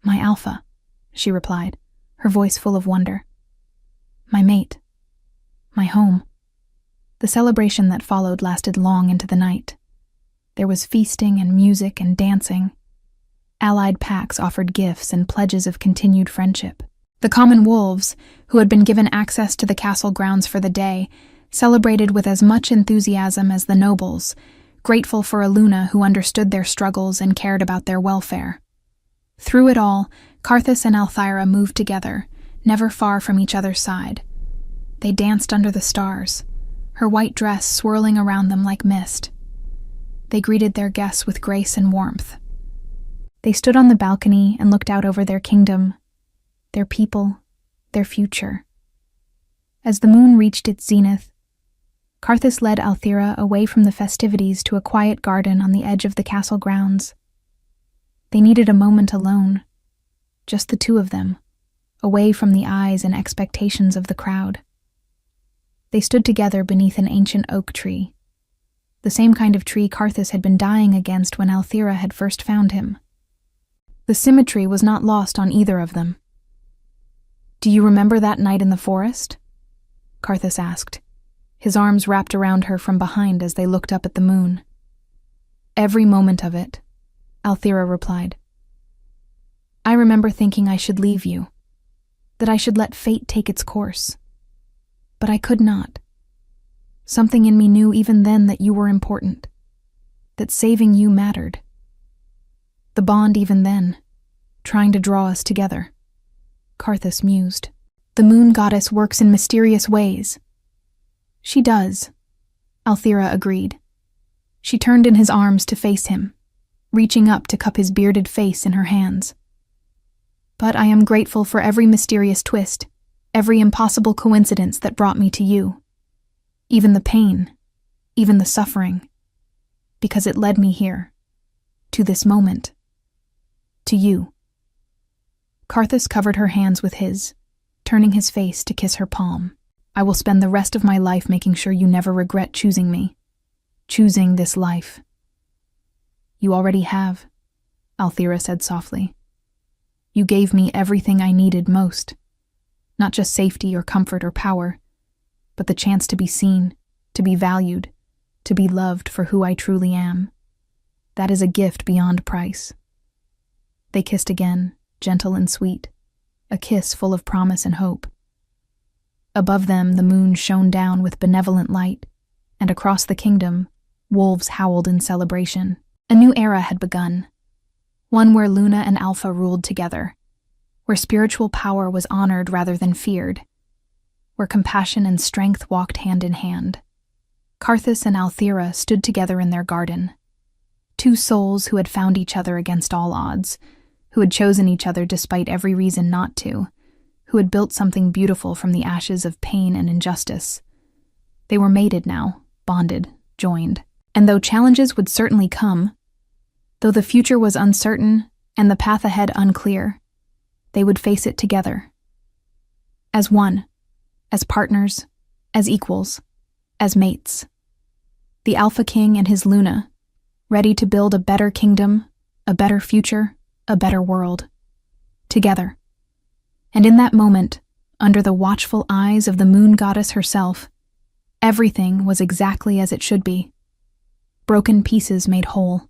"My Alpha," she replied, her voice full of wonder. "My mate. My home." The celebration that followed lasted long into the night. There was feasting and music and dancing. Allied packs offered gifts and pledges of continued friendship. The common wolves, who had been given access to the castle grounds for the day, celebrated with as much enthusiasm as the nobles, grateful for a Luna who understood their struggles and cared about their welfare. Through it all, Karthus and Althira moved together, never far from each other's side. They danced under the stars, her white dress swirling around them like mist. They greeted their guests with grace and warmth, They stood on the balcony and looked out over their kingdom, their people, their future. As the moon reached its zenith, Karthus led Althira away from the festivities to a quiet garden on the edge of the castle grounds. They needed a moment alone, just the two of them, away from the eyes and expectations of the crowd. They stood together beneath an ancient oak tree, the same kind of tree Karthus had been dying against when Althira had first found him. The symmetry was not lost on either of them. "Do you remember that night in the forest?" Karthus asked, his arms wrapped around her from behind as they looked up at the moon. "Every moment of it," Althira replied. "I remember thinking I should leave you, that I should let fate take its course. But I could not. Something in me knew even then that you were important, that saving you mattered. The bond even then, trying to draw us together." Karthus mused. "The moon goddess works in mysterious ways." "She does," Althira agreed. She turned in his arms to face him, reaching up to cup his bearded face in her hands. "But I am grateful for every mysterious twist, every impossible coincidence that brought me to you. Even the pain, even the suffering, because it led me here, to this moment, to you." Karthus covered her hands with his, turning his face to kiss her palm. "I will spend the rest of my life making sure you never regret choosing me, choosing this life." "You already have," Althira said softly. "You gave me everything I needed most, not just safety or comfort or power, but the chance to be seen, to be valued, to be loved for who I truly am. That is a gift beyond price." They kissed again, gentle and sweet, a kiss full of promise and hope. Above them, the moon shone down with benevolent light, and across the kingdom, wolves howled in celebration. A new era had begun, one where Luna and Alpha ruled together, where spiritual power was honored rather than feared, where compassion and strength walked hand in hand. Karthus and Althira stood together in their garden, two souls who had found each other against all odds, who had chosen each other despite every reason not to, who had built something beautiful from the ashes of pain and injustice. They were mated now, bonded, joined. And though challenges would certainly come, though the future was uncertain and the path ahead unclear, they would face it together. As one, as partners, as equals, as mates. The Alpha King and his Luna, ready to build a better kingdom, a better future, a better world. Together. And in that moment, under the watchful eyes of the moon goddess herself, everything was exactly as it should be. Broken pieces made whole.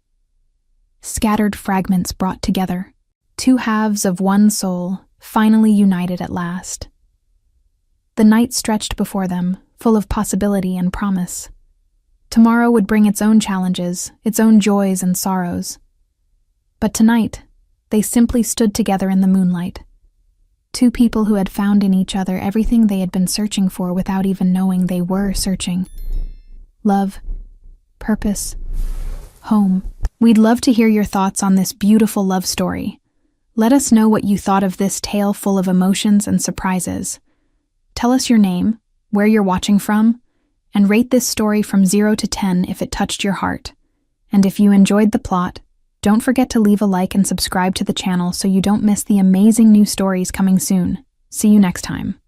Scattered fragments brought together. Two halves of one soul, finally united at last. The night stretched before them, full of possibility and promise. Tomorrow would bring its own challenges, its own joys and sorrows. But tonight, they simply stood together in the moonlight. Two people who had found in each other everything they had been searching for without even knowing they were searching. Love, purpose, home. We'd love to hear your thoughts on this beautiful love story. Let us know what you thought of this tale full of emotions and surprises. Tell us your name, where you're watching from, and rate this story from 0 to 10 if it touched your heart. And if you enjoyed the plot, don't forget to leave a like and subscribe to the channel so you don't miss the amazing new stories coming soon. See you next time.